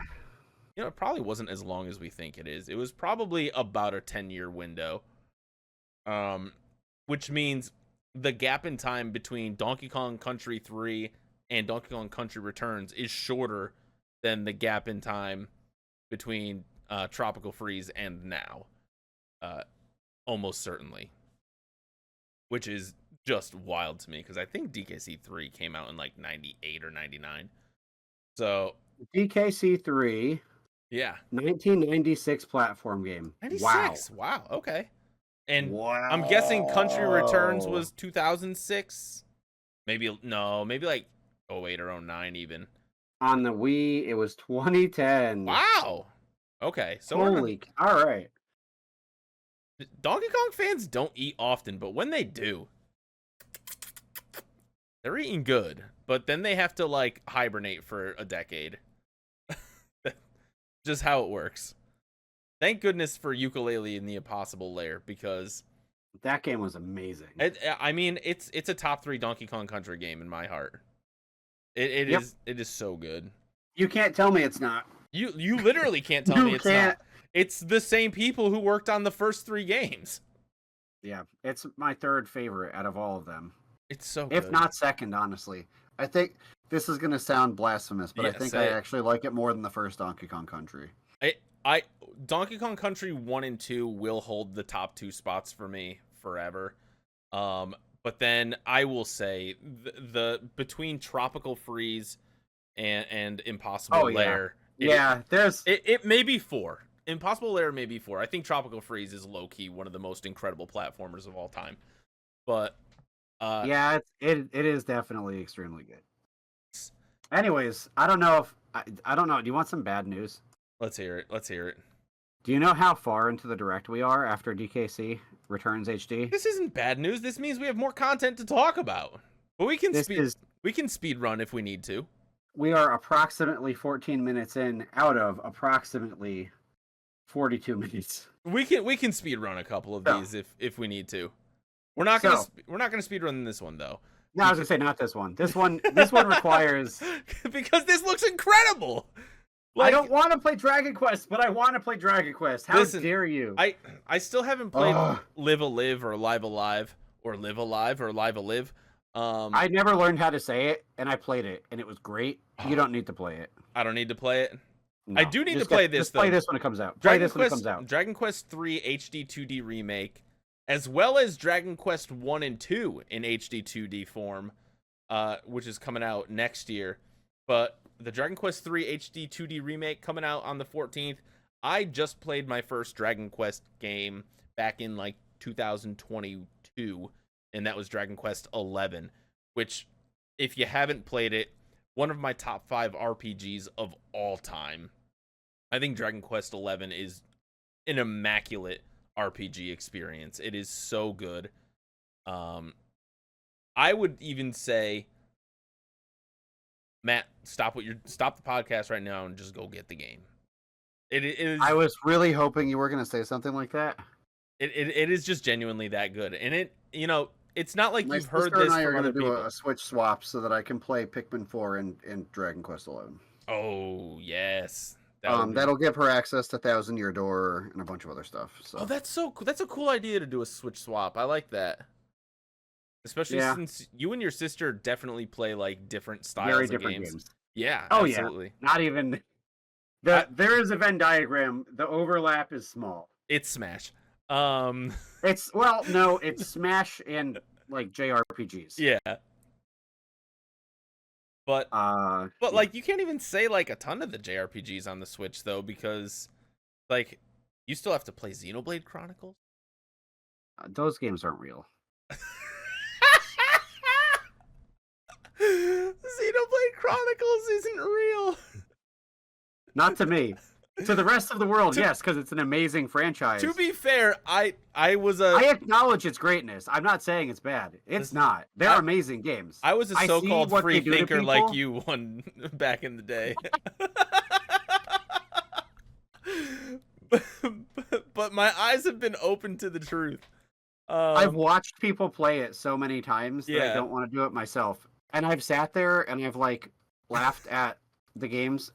It probably wasn't as long as we think it is. It was probably about a 10-year window. Which means the gap in time between Donkey Kong Country 3 and Donkey Kong Country Returns is shorter than the gap in time between Tropical Freeze and now. Almost certainly. Which is just wild to me, because I think DKC 3 came out in like 98 or 99. So DKC 3, yeah, 1996 platform game. 96. Wow. Okay. And wow. I'm guessing Country Returns was 2006. Maybe like 08 or 09 even. On the Wii, it was 2010. Wow. Okay. So all right. Donkey Kong fans don't eat often, but when they do, they're eating good. But then they have to like hibernate for a decade. Just how it works. Thank goodness for Yooka-Laylee in the Impossible Lair, because that game was amazing. It's a top 3 Donkey Kong Country game in my heart. It is so good. You can't tell me it's not. You literally can't tell me it's not. It's the same people who worked on the first 3 games. Yeah, it's my third favorite out of all of them. It's so good. If not second, honestly. I think this is going to sound blasphemous, but I think I actually like it more than the first Donkey Kong Country. Donkey Kong Country 1 and 2 will hold the top 2 spots for me forever. But then I will say the between Tropical Freeze and Impossible Lair. It may be 4. Impossible Lair may be 4. I think Tropical Freeze is low-key one of the most incredible platformers of all time. But it is definitely extremely good. Anyways, I don't know. Do you want some bad news? Let's hear it. Do you know how far into the direct we are after DKC Returns HD? This isn't bad news. This means we have more content to talk about. But we can speed run if we need to. We are approximately 14 minutes in out of approximately 42 minutes. We can speed run a couple of these if we need to. We're not gonna speed run this one though. No, I was gonna say not this one. This one requires because this looks incredible. Like, I don't want to play Dragon Quest, but I want to play Dragon Quest. How dare you? I still haven't played Live a Live or Live Alive or Live Alive or Live a Live. I never learned how to say it, and I played it, and it was great. You don't need to play it. I don't need to play it. No. I do need to play this. Just play this when it comes out. Dragon Quest 3 HD 2D remake, as well as Dragon Quest 1 and 2 in HD 2D form, which is coming out next year. But the Dragon Quest 3 HD 2D remake coming out on the 14th. I just played my first Dragon Quest game back in like 2022, and that was Dragon Quest 11, which, if you haven't played it, one of my top 5 RPGs of all time. I think Dragon Quest 11 is an immaculate RPG experience. It is so good. I would even say, Matt, stop the podcast right now and just go get the game. It is. I was really hoping you were going to say something like that. It is just genuinely that good, and it's not like you've heard this and I from are other going to do people. a Switch swap so that I can play Pikmin 4 and Dragon Quest 11. Oh yes, that'll give her access to Thousand Year Door and a bunch of other stuff. So. Oh, that's so cool. That's a cool idea to do a Switch swap. I like that. Especially since you and your sister definitely play like different styles of games. Yeah, absolutely. Yeah. Not even there is a Venn diagram. The overlap is small. It's Smash. It's Smash and like JRPGs. Yeah. But like you can't even say like a ton of the JRPGs on the Switch though, because like you still have to play Xenoblade Chronicles. Those games aren't real. Chronicles isn't real. Not to me. To the rest of the world, yes, because it's an amazing franchise. To be fair, I acknowledge its greatness. I'm not saying it's bad. It's not. They're amazing games. I was a so-called see what free they do to thinker like people. you one back in the day. but my eyes have been open to the truth. I've watched people play it so many times that I Yeah. don't want to do it myself. And I've sat there and I've like laughed at the games.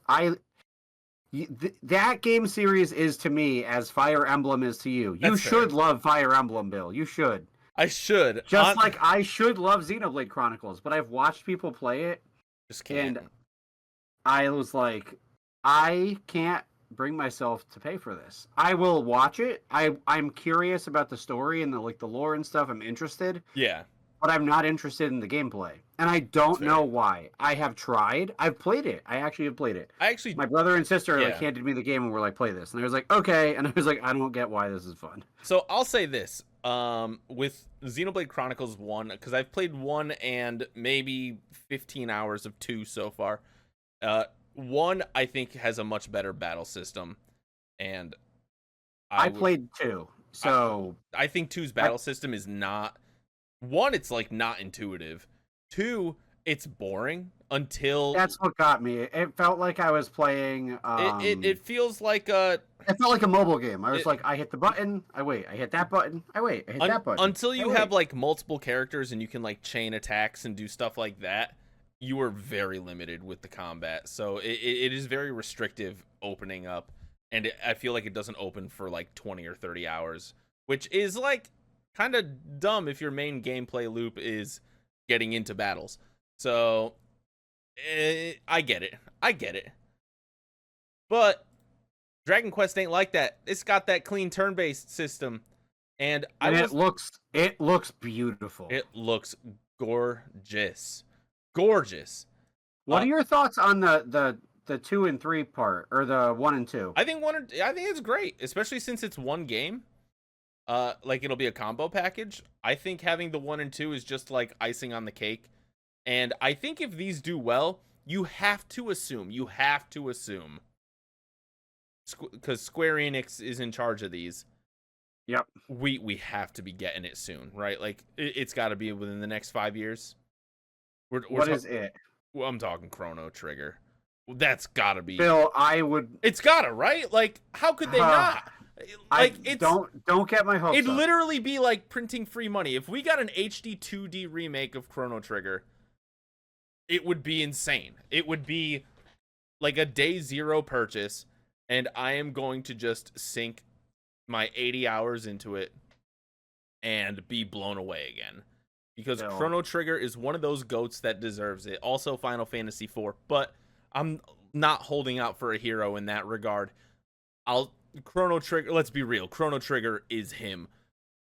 That game series is to me as Fire Emblem is to you. You That's should fair. love Fire Emblem, Bill. You should. I should. Just like I should love Xenoblade Chronicles, but I've watched people play it. Just can't. And I was like, I can't bring myself to pay for this. I will watch it. I'm curious about the story and the lore and stuff. I'm interested. Yeah. But I'm not interested in the gameplay. And I don't know why. I have tried. I've played it. I actually have played it. My brother and sister like handed me the game and were like, play this. And I was like, okay. And I was like, I don't get why this is fun. So I'll say this. With Xenoblade Chronicles 1, because I've played 1 and maybe 15 hours of 2 so far. 1, I think, has a much better battle system. And I played 2. So I think 2's battle system is not... 1, it's like not intuitive. 2, it's boring until... That's what got me. It felt like I was playing... It feels like a... It felt like a mobile game. I was like, I hit the button, I wait. I hit that button, I wait. I hit that button. Until you have like multiple characters and you can like chain attacks and do stuff like that, you are very limited with the combat. So it is very restrictive opening up. And I feel like it doesn't open for like 20 or 30 hours, which is like kind of dumb if your main gameplay loop is getting into battles. So I get it. But Dragon Quest ain't like that. It's got that clean turn-based system. And it looks beautiful. It looks gorgeous. Gorgeous. What are your thoughts on the 2 and 3 part, or the 1 and 2? I think it's great, especially since it's one game. Like it'll be a combo package. I think having the 1 and 2 is just like icing on the cake. And I think if these do well, you have to assume, because Square Enix is in charge of these. Yep. We have to be getting it soon, right? Like it's got to be within the next 5 years. What is it? Well, I'm talking Chrono Trigger. Well, that's got to be. Bill, I would. It's gotta, right? Like, how could they not? Like, it's don't get my hopes up. It'd literally be like printing free money. If we got an HD 2D remake of Chrono Trigger, it would be insane. It would be like a day zero purchase, and I am going to just sink my 80 hours into it and be blown away again. Because Chrono Trigger is one of those goats that deserves it. Also Final Fantasy IV, but I'm not holding out for a hero in that regard. Chrono Trigger, let's be real, Chrono Trigger is him.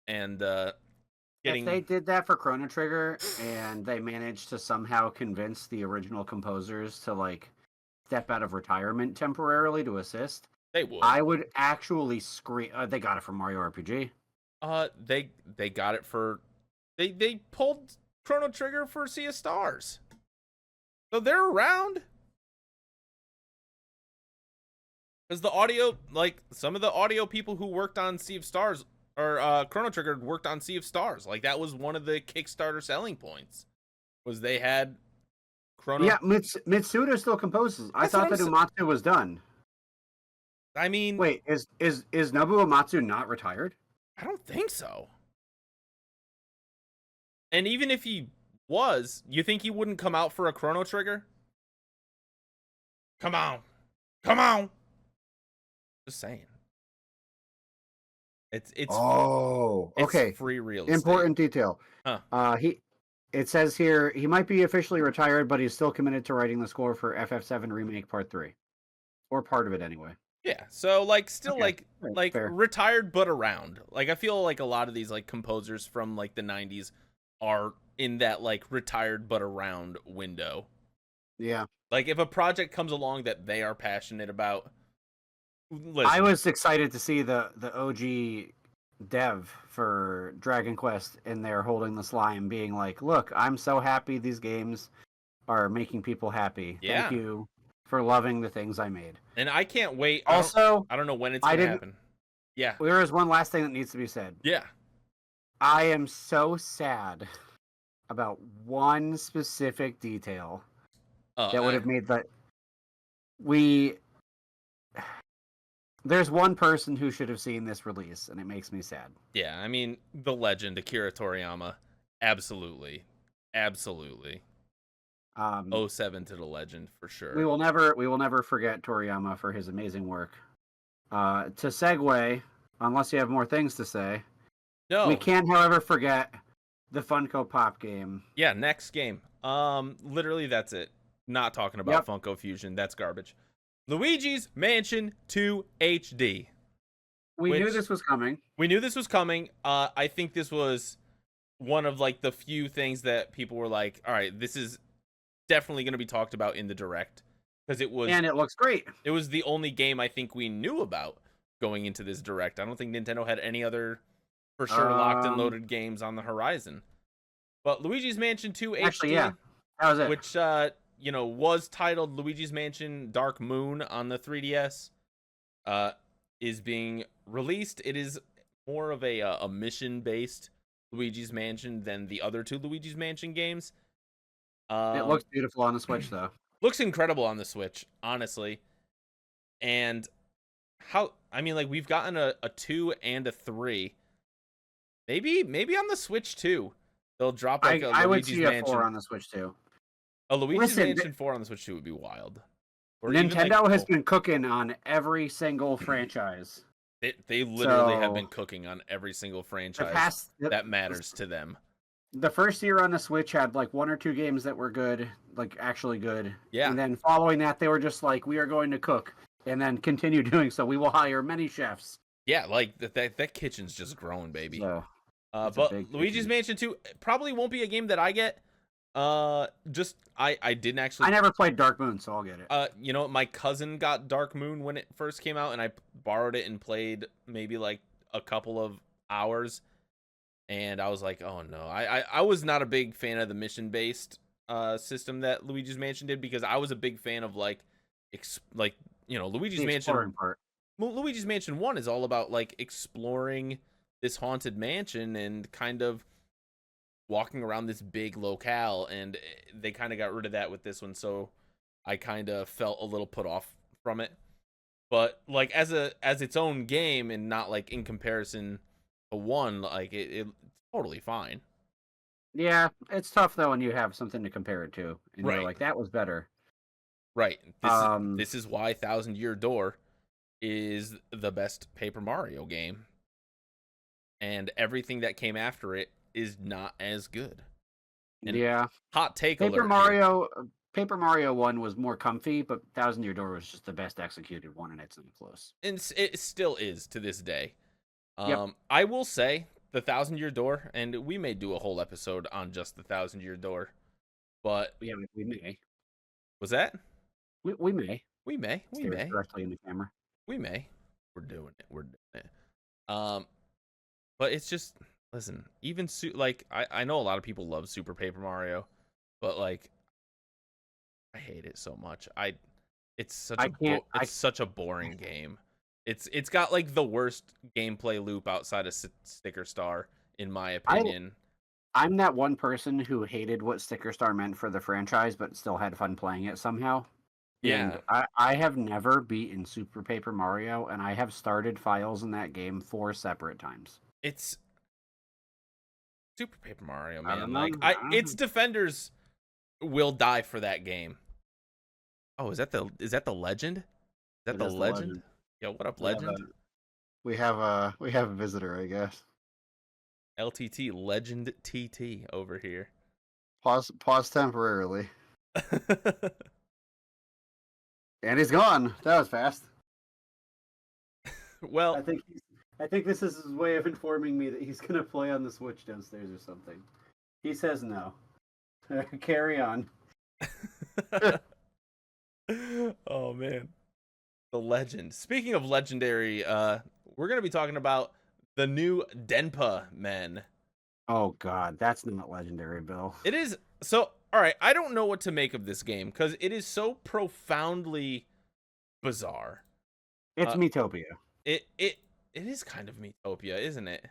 And if they did that for Chrono Trigger and they managed to somehow convince the original composers to like step out of retirement temporarily to assist, they would. I would actually scream. They got it from Mario RPG. They got it for they pulled Chrono Trigger for Sea of Stars. So they're around. Because the audio, like some of the audio people who worked on Sea of Stars or Chrono Trigger worked on Sea of Stars. Like that was one of the Kickstarter selling points. Was they had Chrono. Yeah, Mitsuda still composes. I thought that Uematsu was done. I mean, wait, is Nobuo Uematsu not retired? I don't think so. And even if he was, you think he wouldn't come out for a Chrono Trigger? Come on. Just saying. It's okay. Free real estate. Important detail. Huh. It says here he might be officially retired, but he's still committed to writing the score for FF7 Remake Part 3. Or part of it anyway. Yeah, so like still Okay. like Fair. retired but around. Like I feel like a lot of these like composers from like the 90s are in that like retired but around window. Yeah. Like if a project comes along that they are passionate about, listen. I was excited to see the OG dev for Dragon Quest in there holding the slime being like, look, I'm so happy these games are making people happy. Yeah. Thank you for loving the things I made. And I can't wait. Also, I don't know when it's I gonna didn't. happen. Yeah. There is one last thing that needs to be said. Yeah. I am so sad about one specific detail that would have made that there's one person who should have seen this release, and it makes me sad. Yeah, I mean, the legend Akira Toriyama, absolutely. 07 to the legend for sure. We will never forget Toriyama for his amazing work. To segue, unless you have more things to say, No, we can't, however, forget the Funko Pop game. Yeah, next game. Literally that's it. Not talking about Funko Fusion. That's garbage. Luigi's Mansion 2 HD. We knew this was coming. I think this was one of like the few things that people were like, all right, this is definitely going to be talked about in the direct, because it looks great. It was the only game I think we knew about going into this direct. I don't think Nintendo had any other for sure locked and loaded games on the horizon. But Luigi's Mansion 2 Actually, HD, yeah. That was it. Which was titled Luigi's Mansion Dark Moon on the 3DS, is being released. It is more of a mission-based Luigi's Mansion than the other two Luigi's Mansion games. It looks beautiful on the Switch, though. Looks incredible on the Switch, honestly. And we've gotten a 2 and a 3. Maybe on the Switch too. They'll drop like a Luigi's I would see a Mansion 4 on the Switch too. A Luigi's Mansion 4 on the Switch 2 would be wild. Or Nintendo has been cooking on every single franchise. They literally have been cooking on every single franchise that matters to them. The first year on the Switch had like 1 or 2 games that were good, like actually good. Yeah. And then following that, they were just like, we are going to cook, and then continue doing so. We will hire many chefs. Yeah, like that kitchen's just growing, baby. So, but Luigi's Mansion 2 probably won't be a game that I get. I didn't actually. I never played Dark Moon, so I'll get it. My cousin got Dark Moon when it first came out, and I borrowed it and played maybe like a couple of hours, and I was like, oh no, I was not a big fan of the mission based system that Luigi's Mansion did, because I was a big fan of Luigi's Mansion part. Luigi's Mansion 1 is all about like exploring this haunted mansion and kind of walking around this big locale, and they kind of got rid of that with this one, so I kind of felt a little put off from it. But like as its own game, and not like in comparison to 1, like it's totally fine. Yeah, it's tough though when you have something to compare it to, and you're like, that was better. Right. This is why Thousand Year Door is the best Paper Mario game, and everything that came after it is not as good. And hot take Paper Mario 1 was more comfy, but Thousand Year Door was just the best executed one, and it's not close. And it still is to this day. I will say the Thousand Year Door, and we may do a whole episode on just the Thousand Year Door, but yeah, we may. Was that? We may. We may. Directly in the camera. We may. We're doing it. But it's just, listen, even I know a lot of people love Super Paper Mario, but like I hate it so much. It's such a boring game. It's got like the worst gameplay loop outside of Sticker Star, in my opinion. I'm that one person who hated what Sticker Star meant for the franchise, but still had fun playing it somehow. Yeah. And I have never beaten Super Paper Mario, and I have started files in that game 4 separate times. It's Super Paper Mario, man. Its defenders will die for that game. Oh, is that the legend? Is that the legend? Yo, what up, legend? We have a visitor, I guess. LTT Legend TT over here. Pause temporarily. And he's gone. That was fast. Well, I think this is his way of informing me that he's gonna play on the Switch downstairs or something. He says no. Carry on. Oh man, the legend. Speaking of legendary, we're gonna be talking about the new Denpa Men. Oh god, that's not legendary, Bill. It is. So all right, I don't know what to make of this game because it is so profoundly bizarre. It's Uh, Metopia. it is kind of Metopia, isn't it?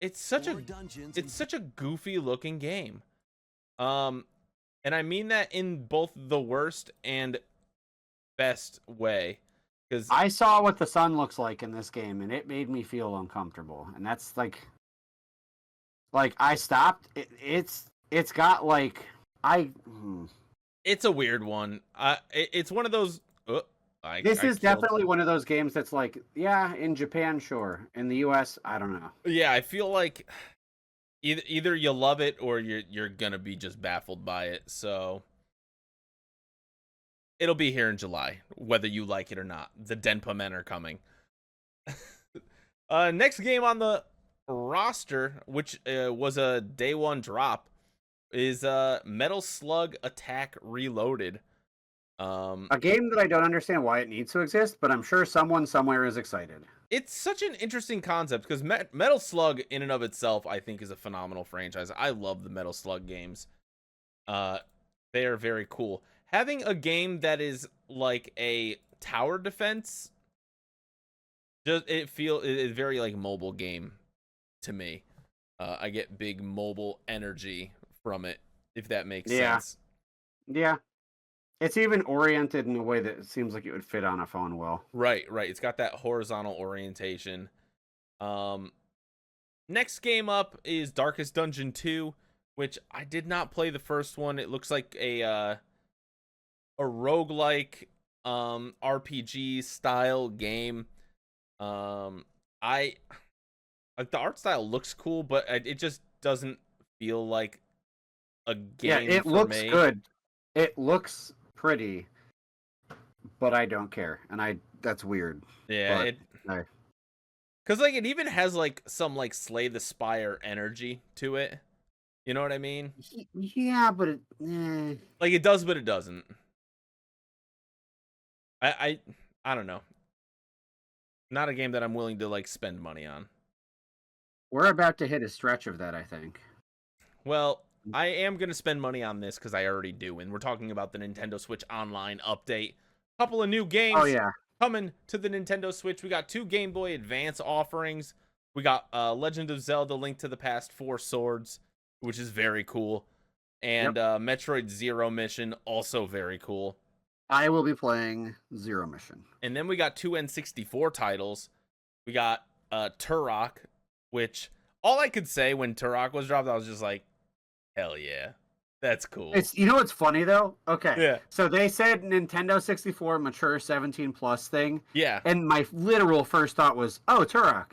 It's such a goofy looking game. Um, and I mean that in both the worst and best way. Because I saw what the sun looks like in this game, and it made me feel uncomfortable. And that's like I stopped. It's got like it's a weird one. It's one of those. This I is killed. definitely one of those games that's like, yeah, in Japan, sure. In the U.S., I don't know. Yeah, I feel like either you love it or you're gonna be just baffled by it. So it'll be here in July, whether you like it or not. The Denpa Men are coming. Next game on the roster, which was a day one drop, is Metal Slug Attack Reloaded. A game that I don't understand why it needs to exist, but I'm sure someone somewhere is excited. It's such an interesting concept because Metal Slug in and of itself, I think, is a phenomenal franchise. I love the Metal Slug games. They are very cool. Having a game that is like a tower defense, it is very like mobile game to me. I get big mobile energy from it, if that makes sense. Yeah. It's even oriented in a way that it seems like it would fit on a phone well. Right. It's got that horizontal orientation. Next game up is Darkest Dungeon 2, which I did not play the first one. It looks like a roguelike RPG style game. I like the art style looks cool, but it just doesn't feel like a game. Yeah, it for looks me. good. It looks pretty, but I don't care, and that's weird. Yeah, because like it even has like some like Slay the Spire energy to it. You know what I mean? Yeah, but like it does, but it doesn't. I don't know. Not a game that I'm willing to like spend money on. We're about to hit a stretch of that, I think. Well, I am going to spend money on this because I already do. And we're talking about the Nintendo Switch Online update. Couple of new games coming to the Nintendo Switch. We got 2 Game Boy Advance offerings. We got Legend of Zelda Link to the Past 4 Swords, which is very cool. And Metroid Zero Mission, also very cool. I will be playing Zero Mission. And then we got 2 N64 titles. We got Turok, which all I could say when Turok was dropped, I was just like, hell yeah, that's cool. You know what's funny though? Okay, yeah. So they said Nintendo 64 mature 17 plus thing. Yeah. And my literal first thought was, oh, Turok.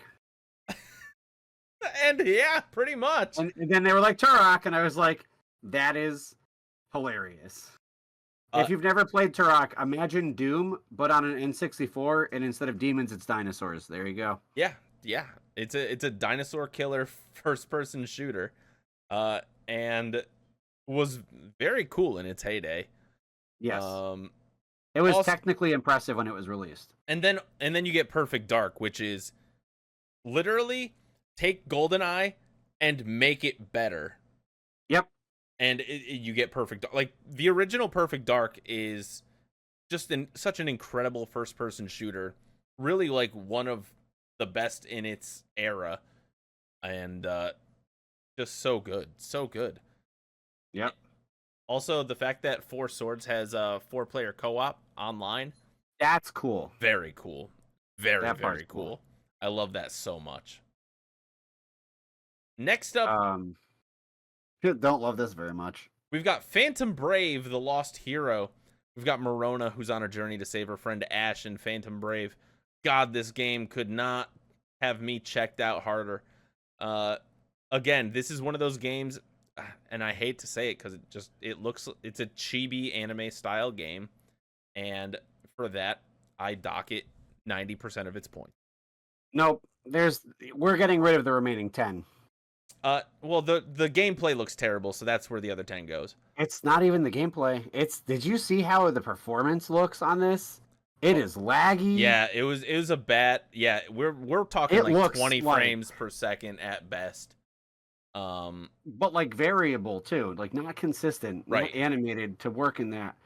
And yeah, pretty much. And then they were like Turok, and I was like, that is hilarious. If you've never played Turok, imagine Doom, but on an N64, and instead of demons, it's dinosaurs. There you go. Yeah. It's a dinosaur killer first-person shooter, and was very cool in its heyday. Yes. It was also technically impressive when it was released. And then you get Perfect Dark, which is literally take GoldenEye and make it better. Yep. And you get Perfect Dark. Like the original Perfect Dark is just such an incredible first-person shooter, really like one of the best in its era, and just so good. Yep. Also, the fact that 4 Swords has a 4-player co-op online, that's cool. Very cool. Very cool. I love that so much. Next up, don't love this very much. We've got Phantom Brave, the Lost Hero. We've got Morona, who's on a journey to save her friend Ash in Phantom Brave. God, this game could not have me checked out harder. Again, this is one of those games, and I hate to say it because it's a chibi anime style game, and for that, I dock it 90% of its points. Nope, we're getting rid of the remaining 10. Well, the gameplay looks terrible, so that's where the other 10 goes. It's not even the gameplay. Did you see how the performance looks on this? It is laggy. Yeah, it was a bad. Yeah, we're talking like 20 frames per second at best. But like variable too, like not consistent, not Right. animated to work in that.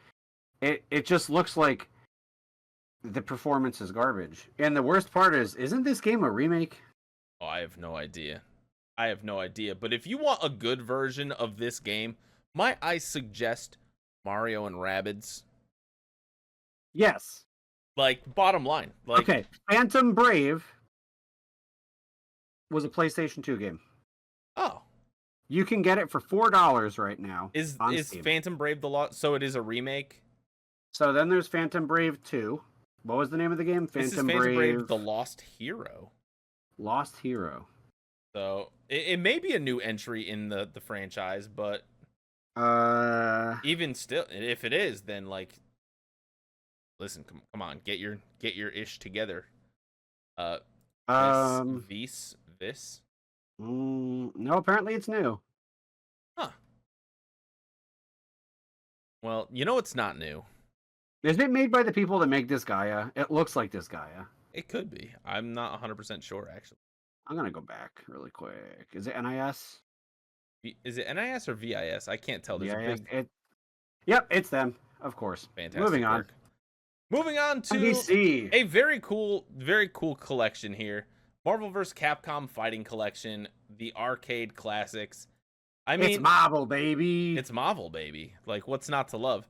It just looks like the performance is garbage. And the worst part is, isn't this game a remake? Oh, I have no idea. I have no idea. But if you want a good version of this game, might I suggest Mario and Rabbids? Yes. Like, bottom line. Like, Okay. Phantom Brave was a PlayStation 2 game. oh. You can get it for $4 right now on Is Steam. Phantom Brave the lot? So it is a remake? So then there's Phantom Brave 2. What was the name of the game? This is Phantom Phantom Brave Brave the Lost Hero. Lost Hero. So it may be a new entry in the franchise, but even still, if it is, then like, listen, come on, get your ish together. This. No, apparently it's new. Huh. Well, you know it's not new. Is it made by the people that make Disgaea? It looks like Disgaea. It could be. I'm not 100% sure, actually. I'm gonna go back really quick. Is it NIS? Is it NIS or VIS? I can't tell. There's a big... Yep, it's them. Of course. Fantastic Moving on. work. Moving on to NBC. a very cool collection here. Marvel vs. Capcom Fighting Collection, the arcade classics. I mean, it's Marvel, baby. It's Marvel, baby. Like, what's not to love?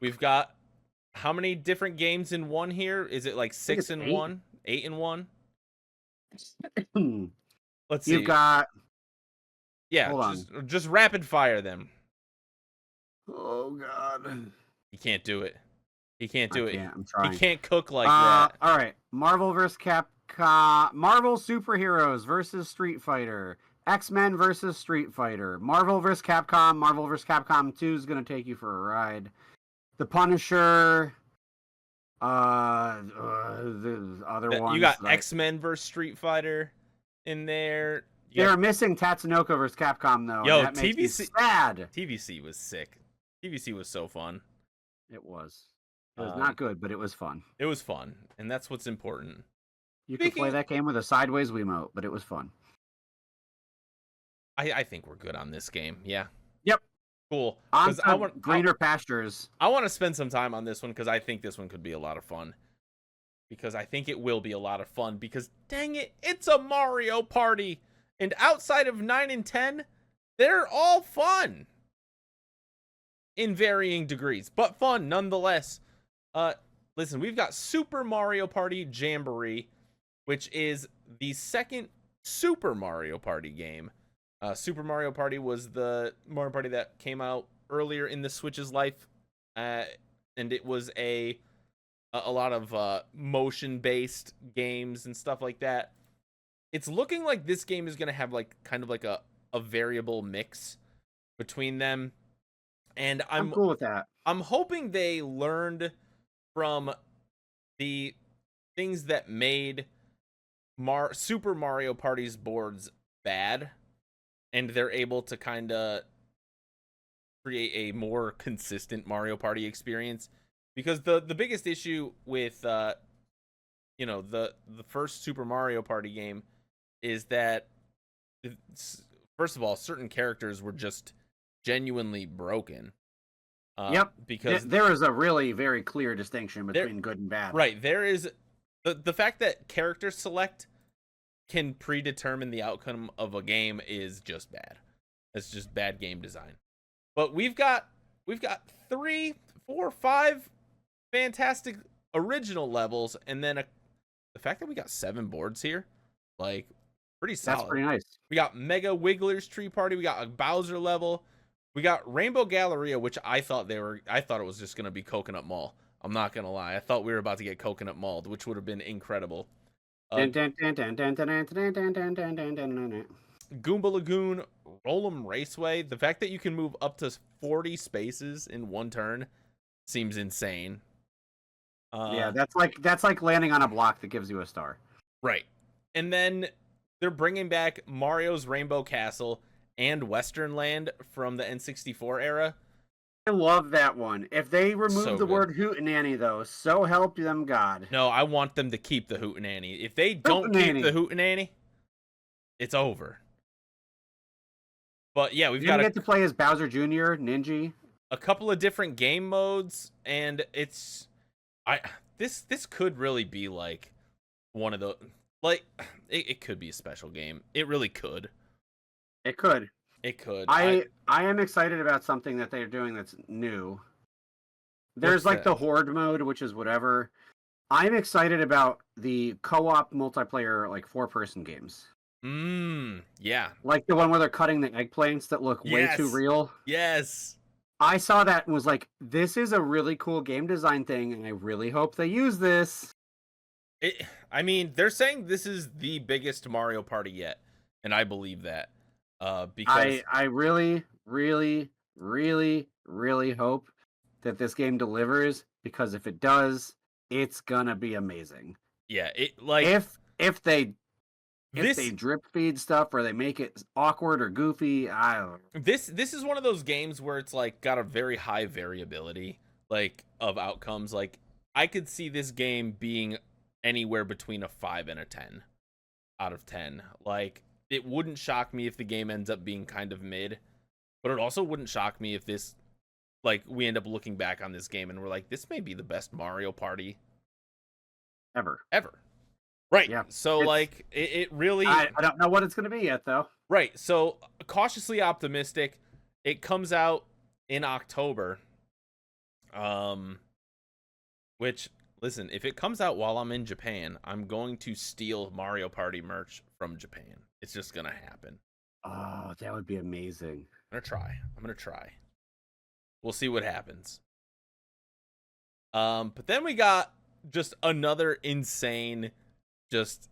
We've got how many different games in one here? Is it like 6 in 1? 8 in 1? Let's see. You've got... Yeah, just rapid fire them. Oh, God. He can't do it. He can't do it. I'm trying. He can't cook like that. All right. Marvel vs. Capcom. Marvel Superheroes versus Street Fighter. X-Men versus Street Fighter. Marvel vs. Capcom. Marvel vs. Capcom 2 is going to take you for a ride. The Punisher. The other ones. You got X-Men versus Street Fighter in there. They're missing Tatsunoko versus Capcom, though. Yo, that makes TVC me sad. TVC was sick. TVC was so fun. It was. It was not good, but it was fun. It was fun, and that's what's important. You could play that game with a sideways Wiimote, but it was fun. I think we're good on this game. Yeah. Yep. Cool. On greener pastures. I want to spend some time on this one because I think this one could be a lot of fun. Because I think it will be a lot of fun. Because dang it, it's a Mario Party. And outside of 9 and 10, they're all fun. In varying degrees, but fun nonetheless. Listen, we've got Super Mario Party Jamboree, which is the second Super Mario Party game. Super Mario Party was the Mario Party that came out earlier in the Switch's life, and it was a lot of motion-based games and stuff like that. It's looking like this game is gonna have like kind of like a variable mix between them, and I'm cool with that. I'm hoping they learned from the things that made Super Mario Party's boards bad, and they're able to kind of create a more consistent Mario Party experience. Because the biggest issue with the first Super Mario Party game is that, first of all, certain characters were just genuinely broken. Yep. Because there is a really very clear distinction between good and bad. Right. There is the fact that character select can predetermine the outcome of a game is just bad. It's just bad game design. But we've got 3, 4, 5 fantastic original levels, and then the fact that we got 7 boards here, like, pretty solid. That's pretty nice. We got Mega Wiggler's Tree Party. We got a Bowser level. We got Rainbow Galleria, which I thought it was just gonna be Coconut Mall. I'm not gonna lie. I thought we were about to get Coconut Mauled, which would have been incredible. Goomba Lagoon, Roll'em Raceway. The fact that you can move up to 40 spaces in one turn seems insane. Yeah, that's like landing on a block that gives you a star. Right. And then they're bringing back Mario's Rainbow Castle and Western Land from the N64 era. I love that one. If they remove the word hootenanny, though, so help them God. No, I want them to keep the hootenanny. If they don't keep the hootenanny, it's over. But yeah, we've You got get to play as Bowser Jr., Ninja. a couple of different game modes, and it's this could really be like one of the like it could be a special game. It really could. It could. It could. I am excited about something that they're doing that's new. What's There's like that? the horde mode, which is whatever. I'm excited about the co-op multiplayer, like 4-person games. Yeah. Like the one where they're cutting the eggplants that look way too Yes. real. Yes. I saw that and was like, this is a really cool game design thing, and I really hope they use this. I mean, they're saying this is the biggest Mario Party yet, and I believe that. Because I really, really, really, really hope that this game delivers, because if it does, it's gonna be amazing. yeah, it like If they this drip feed stuff or they make it awkward or goofy, I don't know. this is one of those games where it's like got a very high variability like of outcomes. Like I could see this game being anywhere between a 5 and a 10 out of 10. Like it wouldn't shock me if the game ends up being kind of mid, but it also wouldn't shock me if this like we end up looking back on this game and we're like, this may be the best Mario Party Ever. Right. Yeah. So like it really I don't know what it's gonna be yet though. right. So cautiously optimistic. It comes out in October. Which listen, if it comes out while I'm in Japan, I'm going to steal Mario Party merch from Japan. It's just gonna happen. Oh, that would be amazing. I'm gonna try. We'll see what happens. But then we got just another insane just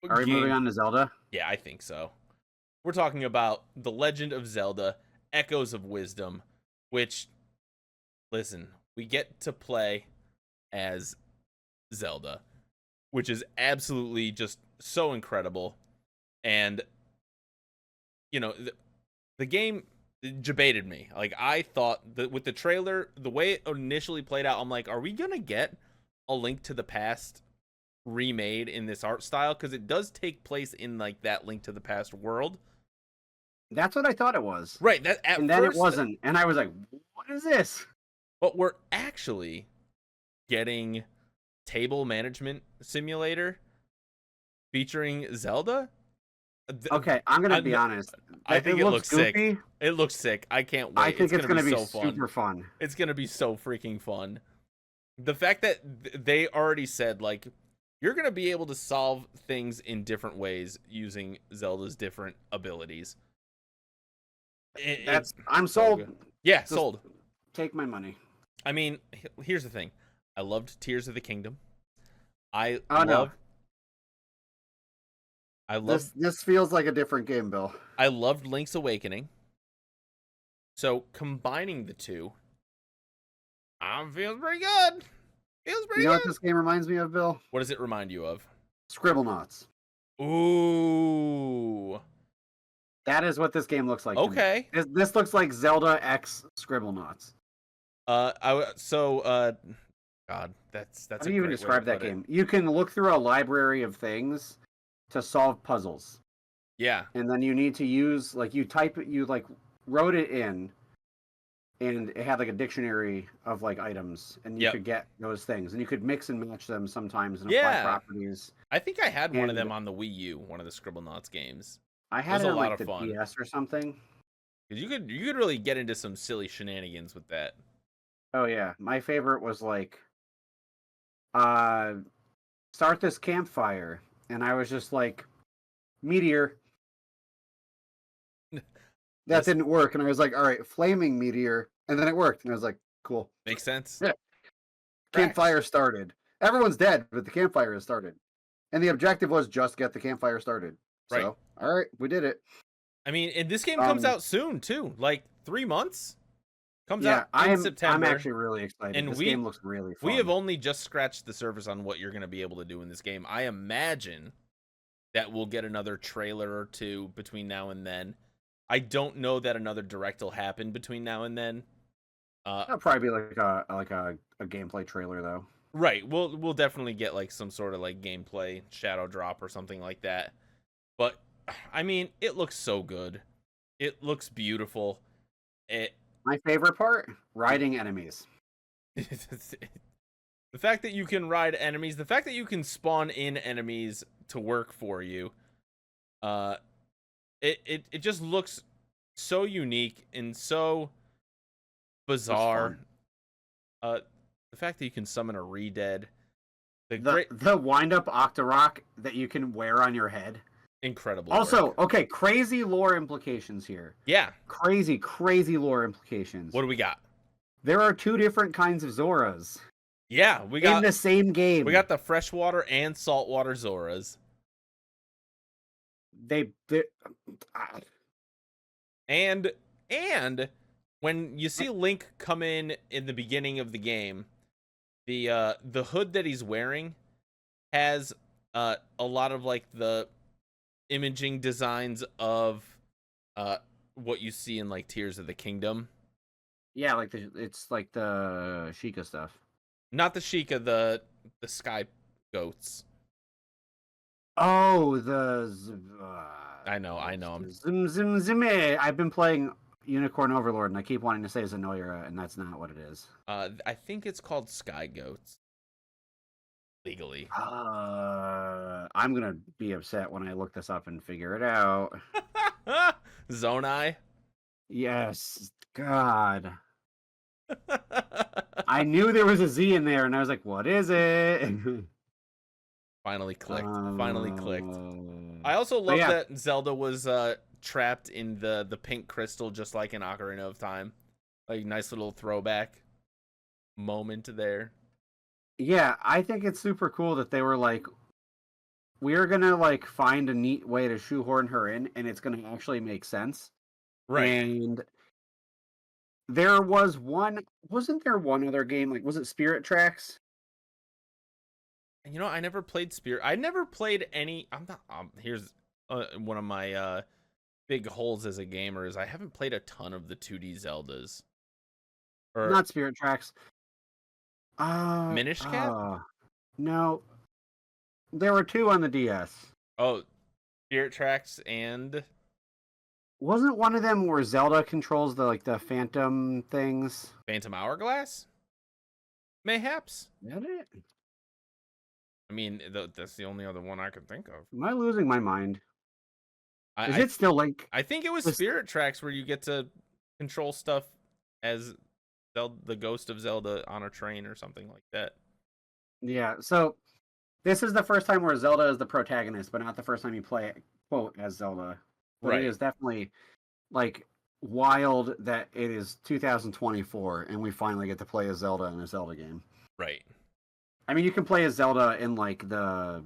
Are we moving on to Zelda? Yeah, I think so. We're talking about The Legend of Zelda, Echoes of Wisdom, which, listen, we get to play as Zelda, which is absolutely just so incredible. And, you know, the game debated me. Like, I thought that with the trailer, the way it initially played out, I'm like, are we going to get a Link to the Past remade in this art style? Because it does take place in, like, that Link to the Past world. That's what I thought it was. Right. That at and then first, it wasn't. And I was like, what is this? But we're actually getting table management simulator featuring Zelda. Okay, I'm gonna be honest. I think it looks goofy. sick. It looks sick. I can't wait. I think it's gonna be so super fun. It's gonna be so freaking fun. The fact that they already said like you're gonna be able to solve things in different ways using Zelda's different abilities. I'm sold. Yeah, Just sold. Take my money. I mean, here's the thing. I loved Tears of the Kingdom. I love this feels like a different game, Bill. I loved Link's Awakening. So combining the two, feels pretty good. Feels pretty You know good. what this game reminds me of, Bill? What does it remind you of? Scribblenauts. Ooh. That is what this game looks like. Okay. This looks like Zelda X Scribblenauts. God, that's. How do you even describe that game? You can look through a library of things to solve puzzles. Yeah. And then you need to use you wrote it in, and it had like a dictionary of like items, and you could get those things, and you could mix and match them sometimes and apply properties. I think I had one of them on the Wii U, one of the Scribblenauts games. I had it on like the DS or something. Because you could really get into some silly shenanigans with that. Oh yeah, my favorite was like, start this campfire, and I was just like, meteor. That didn't work, and I was like, all right, flaming meteor, and then it worked, and I was like, cool. Makes sense. Yeah. Campfire started. Everyone's dead, but the campfire has started. And the objective was just get the campfire started. Right. So, all right, we did it. I mean, and this game comes out soon, too. Like 3 months? Comes out in September. I'm actually really excited. And this game looks really fun. We have only just scratched the surface on what you're going to be able to do in this game. I imagine that we'll get another trailer or two between now and then. I don't know that another direct will happen between now and then. That'll probably be like a gameplay trailer though. Right. We'll definitely get like some sort of like gameplay shadow drop or something like that. But I mean, it looks so good. It looks beautiful. It My favorite part: riding enemies. the fact that you can ride enemies, the fact that you can spawn in enemies to work for you, uh, it just looks so unique and so bizarre. The fact that you can summon a re-dead, The wind up Octorok that you can wear on your head. incredible. Also, work. okay, crazy lore implications here. Yeah. Crazy lore implications. What do we got? There are 2 different kinds of Zoras. Yeah, we got in the same game. We got the freshwater and saltwater Zoras. They And when you see Link come in the beginning of the game, the hood that he's wearing has a lot of like the imaging designs of what you see in like Tears of the Kingdom. Yeah, like it's like the Sheikah stuff. Not the Sheikah, the sky goats. Oh, I know. I've been playing Unicorn Overlord, and I keep wanting to say Zenoira, and that's not what it is. I think it's called sky goats. Legally. I'm gonna be upset when I look this up and figure it out. Zonai. Yes, God. I knew there was a Z in there, and I was like, "What is it?" Finally clicked. I also love that Zelda was trapped in the pink crystal, just like in Ocarina of Time. Like, nice little throwback moment there. Yeah, I think it's super cool that they were like, we're gonna like find a neat way to shoehorn her in, and it's gonna actually make sense. Right. And there wasn't there one other game, like, was it Spirit Tracks? You know, I never played Spirit. I never played any. I'm not. Here's one of my big holes as a gamer is I haven't played a ton of the 2D Zeldas. Or not Spirit Tracks. Minish Cap? No. There were 2 on the DS. Oh, Spirit Tracks and wasn't one of them where Zelda controls the phantom things? Phantom Hourglass? Mayhaps? Is that it? I mean, that's the only other one I can think of. Am I losing my mind? Is it still Link? I think it was Spirit Tracks where you get to control stuff as the ghost of Zelda on a train or something like that. Yeah, so this is the first time where Zelda is the protagonist, but not the first time you play quote as Zelda. But right. It is definitely like wild that it is 2024 and we finally get to play as Zelda in a Zelda game. Right. I mean, you can play as Zelda in like the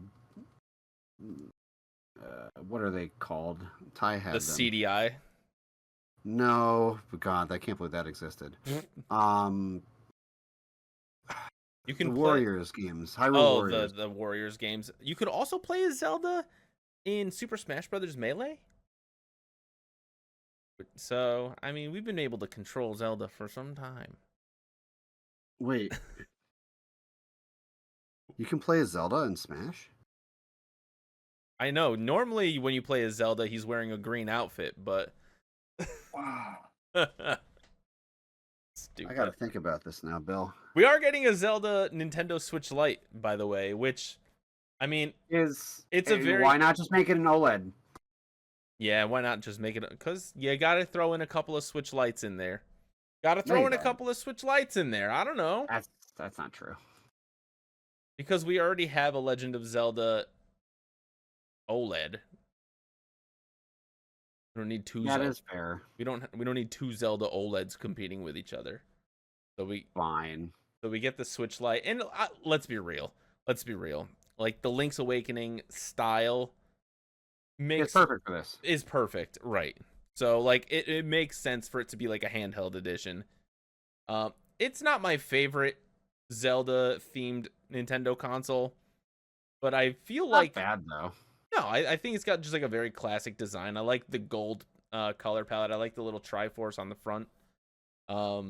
what are they called? Ty had the them. CDI. No, God, I can't believe that existed. You can the play Warriors games. Hyrule Warriors. the Warriors games. You could also play as Zelda in Super Smash Brothers Melee. So, I mean, we've been able to control Zelda for some time. Wait. You can play as Zelda in Smash? I know. Normally, when you play as Zelda, he's wearing a green outfit, but... Wow. Stupid. I gotta think about this now, Bill. We are getting a Zelda Nintendo Switch Lite, by the way, which, I mean... it's a very... Why not just make it an OLED? Yeah, why not just make it... Because you gotta throw in a couple of Switch Lights in there. Gotta throw in a couple of Switch Lights in there. I don't know. That's not true. Because we already have a Legend of Zelda OLED. We don't need 2 That is fair. We don't need 2 Zelda OLEDs competing with each other. So we get the Switch Lite, and let's be real. Like the Link's Awakening style it's perfect for this. Is perfect, right? So like it makes sense for it to be like a handheld edition. It's not my favorite Zelda themed Nintendo console, but I feel like not bad though. No, I think it's got just like a very classic design. I like the gold color palette. I like the little Triforce on the front. I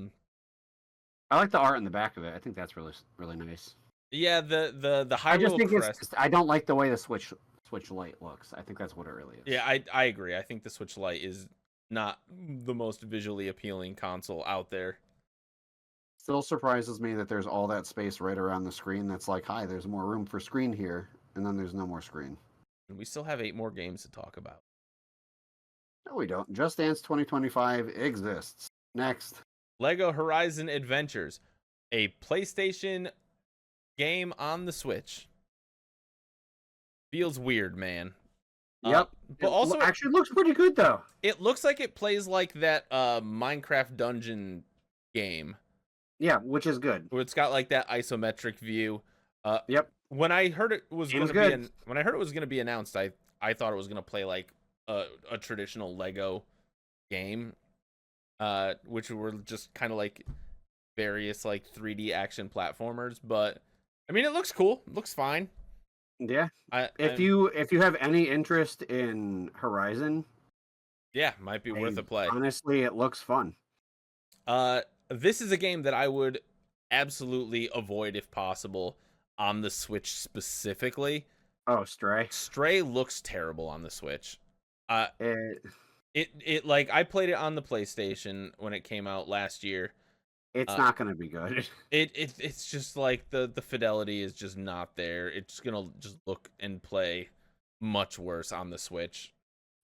like the art in the back of it. I think that's really nice. Yeah, the Hyrule I just think crest. I don't like the way the Switch Switch Lite looks. I think that's what it really is. Yeah, I agree. I think the Switch Lite is not the most visually appealing console out there. Still surprises me that there's all that space right around the screen that's like, hi, there's more room for screen here, and then there's no more screen. And we still have 8 more games to talk about. No, we don't. Just Dance 2025 exists. Next. Lego Horizon Adventures, a PlayStation game on the Switch. Feels weird, man. Yep. But also, actually looks pretty good, though. It looks like it plays like that Minecraft dungeon game. Yeah, which is good. Where it's got like that isometric view. Yep. When I heard it was going to be when I heard it was going to be announced, I thought it was going to play like a traditional Lego game, which were just kind of like various like 3D action platformers. But I mean, it looks cool. It looks fine. Yeah. If you have any interest in Horizon, yeah, might be worth a play. Honestly, it looks fun. This is a game that I would absolutely avoid if possible on the Switch specifically. Oh, Stray. Stray looks terrible on the Switch. It like I played it on the PlayStation when it came out last year. It's not gonna be good. It's just like the fidelity is just not there. It's gonna just look and play much worse on the Switch.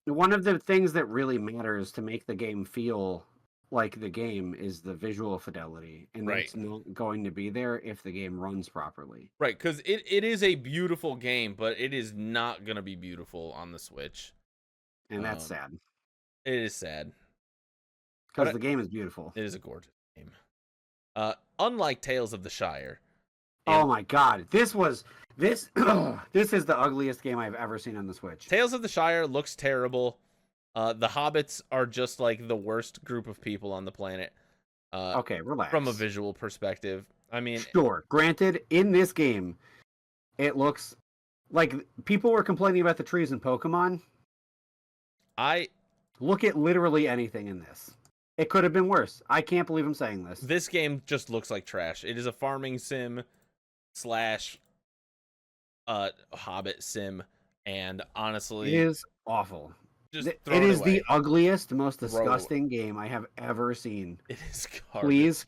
One of the things that really matters to make the game feel like the game is the visual fidelity, and right. It's not going to be there if the game runs properly. Right, because it is a beautiful game, but it is not gonna be beautiful on the Switch, and that's sad. It is sad because the game is beautiful. It is a gorgeous game. Unlike Tales of the Shire. Oh my god, this is the ugliest game I've ever seen on the Switch. Tales of the Shire looks terrible. The hobbits are just like the worst group of people on the planet. Okay, relax. From a visual perspective, I mean, sure. Granted, in this game, it looks like people were complaining about the trees in Pokemon. I look at literally anything in this. It could have been worse. I can't believe I'm saying this. This game just looks like trash. It is a farming sim / Hobbit sim, and honestly, it is awful. It is the ugliest, most disgusting game I have ever seen. It is garbage. Please,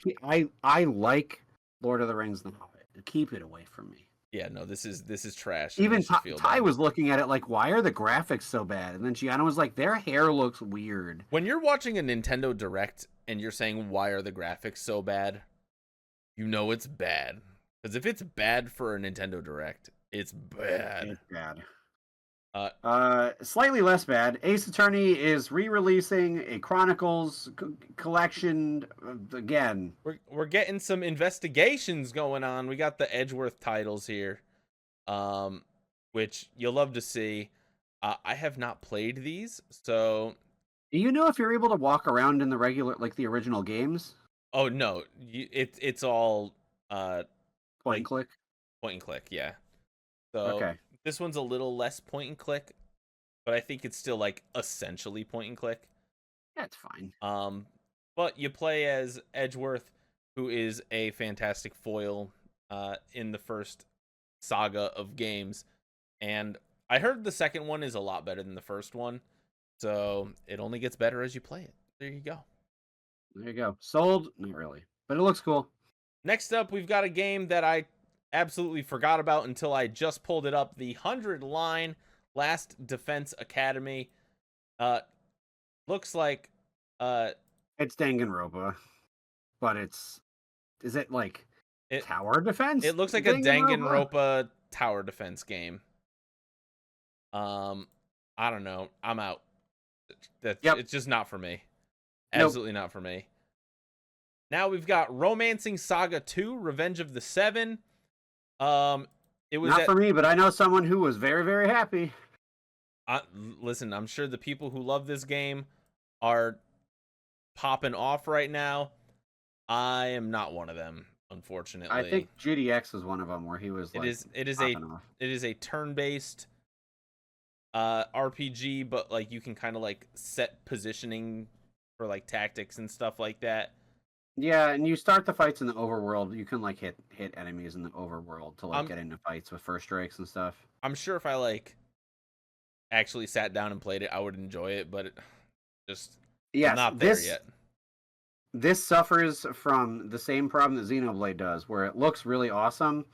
I like Lord of the Rings and the Hobbit. Keep it away from me. Yeah, no, this is trash. Even Ty was looking at it like, why are the graphics so bad? And then Gianna was like, their hair looks weird. When you're watching a Nintendo Direct and you're saying, why are the graphics so bad? You know it's bad. Because if it's bad for a Nintendo Direct, it's bad. It's bad. Slightly less bad. Ace Attorney is re-releasing a Chronicles collection again. We're getting some investigations going on. We got the Edgeworth titles here, which you'll love to see. I have not played these, so do you know if you're able to walk around in the regular, like the original games? Oh no, it's all point and click. Point and click, yeah. So okay. This one's a little less point and click, but I think it's still like essentially point and click. That's fine. But you play as Edgeworth, who is a fantastic foil in the first saga of games, and I heard the second one is a lot better than the first one, so it only gets better as you play it. There you go. There you go. Sold? Not really, but it looks cool. Next up, we've got a game that I absolutely forgot about until I just pulled it up. The 100 Line Last Defense Academy. Looks like it's Danganronpa, but is it like tower defense? It looks like a Danganronpa tower defense game. I don't know. I'm out. It's just not for me. Absolutely not for me. Now we've got Romancing Saga 2, Revenge of the Seven. It was not for me, but I know someone who was very, very happy. Listen, I'm sure the people who love this game are popping off right now. I am not one of them, unfortunately. I think GDX was one of them where he was like, it is a turn-based RPG, but like you can kind of like set positioning for like tactics and stuff like that. Yeah, and you start the fights in the overworld. You can like hit enemies in the overworld to like get into fights with first strikes and stuff. I'm sure if I like actually sat down and played it, I would enjoy it, but just I'm Yes, not there yet. this suffers from the same problem that Xenoblade does, where it looks really awesome,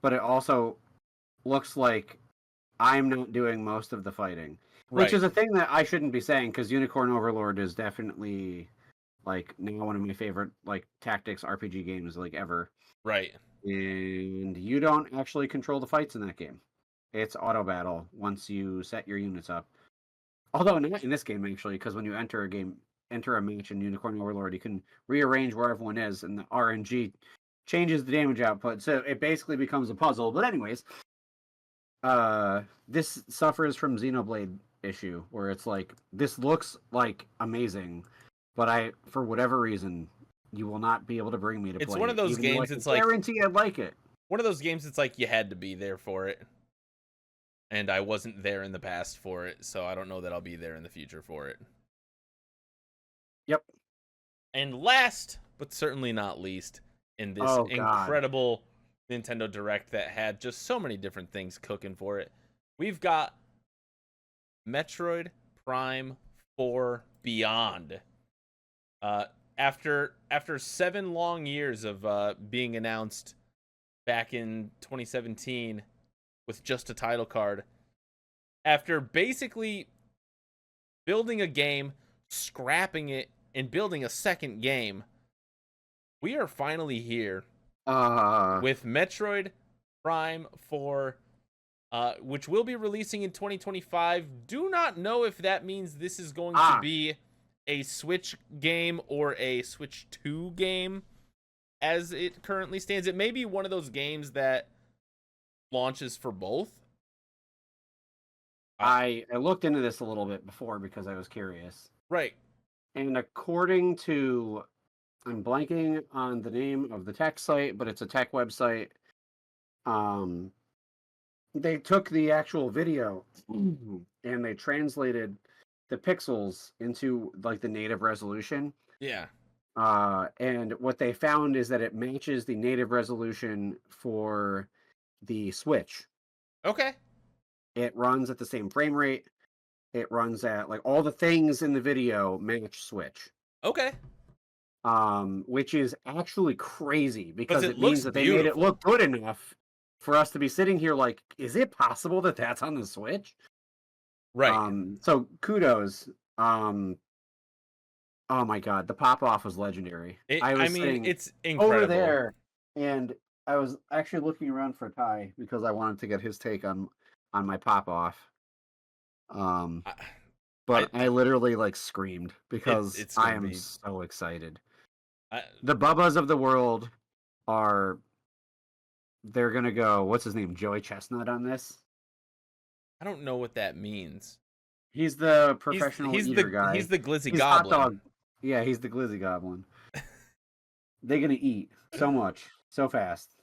but it also looks like I'm not doing most of the fighting, which Right. is a thing that I shouldn't be saying because Unicorn Overlord is definitely like now one of my favorite like tactics RPG games like ever. Right. And you don't actually control the fights in that game. It's auto battle once you set your units up. Although not in this game actually, because when you enter a match in Unicorn Overlord, you can rearrange where everyone is, and the RNG changes the damage output. So it basically becomes a puzzle. But anyways, this suffers from Xenoblade issue where it's like this looks like amazing, but for whatever reason you will not be able to bring me to It's play one it, of those even though I games. can It's like guarantee I'd like it. one of those games. It's like you had to be there for it, and I wasn't there in the past for it, so I don't know that I'll be there in the future for it. Yep. And last, but certainly not least, in this Oh God. incredible Nintendo Direct that had just so many different things cooking for it, we've got Metroid Prime 4 Beyond. After 7 long years of being announced back in 2017 with just a title card, after basically building a game, scrapping it, and building a second game, we are finally here with Metroid Prime 4, which will be releasing in 2025. Do not know if that means this is going to be a Switch game or a Switch 2 game as it currently stands. It may be one of those games that launches for both. I looked into this a little bit before because I was curious. Right. And according to, I'm blanking on the name of the tech site, but it's a tech website. They took the actual video and they translated the pixels into like the native resolution. Yeah. And what they found is that it matches the native resolution for the Switch. Okay. It runs at the same frame rate. It runs at like all the things in the video match Switch. Okay. Which is actually crazy because it it means looks that they made it beautiful. look good enough for us to be sitting here like, is it possible that that's on the Switch? Right. So kudos. Oh my God, the pop off was legendary. It's incredible. Over there, and I was actually looking around for Ty because I wanted to get his take on my pop off. But I literally like screamed because I am so excited. The Bubbas of the world they're gonna go, what's his name, Joey Chestnut on this? I don't know what that means. He's the professional eater guy. He's the Glizzy He's Goblin. Hot dog. Yeah, he's the Glizzy Goblin. They're gonna eat so much, so fast.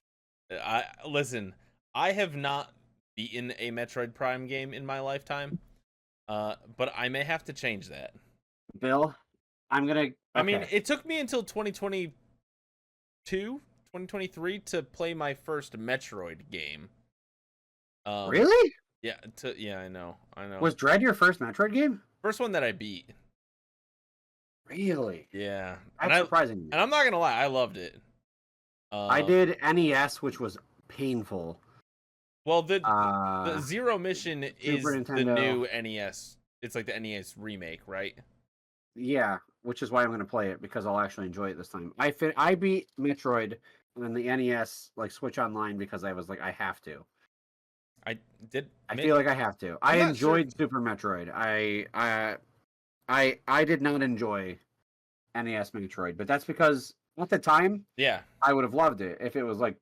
Listen, I have not beaten a Metroid Prime game in my lifetime, but I may have to change that. Bill, I'm gonna. Okay. I mean, it took me until 2022, 2023 to play my first Metroid game. Really? Yeah. Yeah, I know. Was Dread your first Metroid game? First one that I beat. Really? Yeah. That's surprising. And I'm not gonna lie, I loved it. I did NES, which was painful. Well, the Zero Mission is Nintendo. The new NES. It's like the NES remake, right? Yeah, which is why I'm going to play it because I'll actually enjoy it this time. I beat Metroid on the NES like Switch Online because I was like I have to. I feel like I have to. I enjoyed Super Metroid. I did not enjoy NES Metroid, but that's because at the time, yeah, I would have loved it if it was like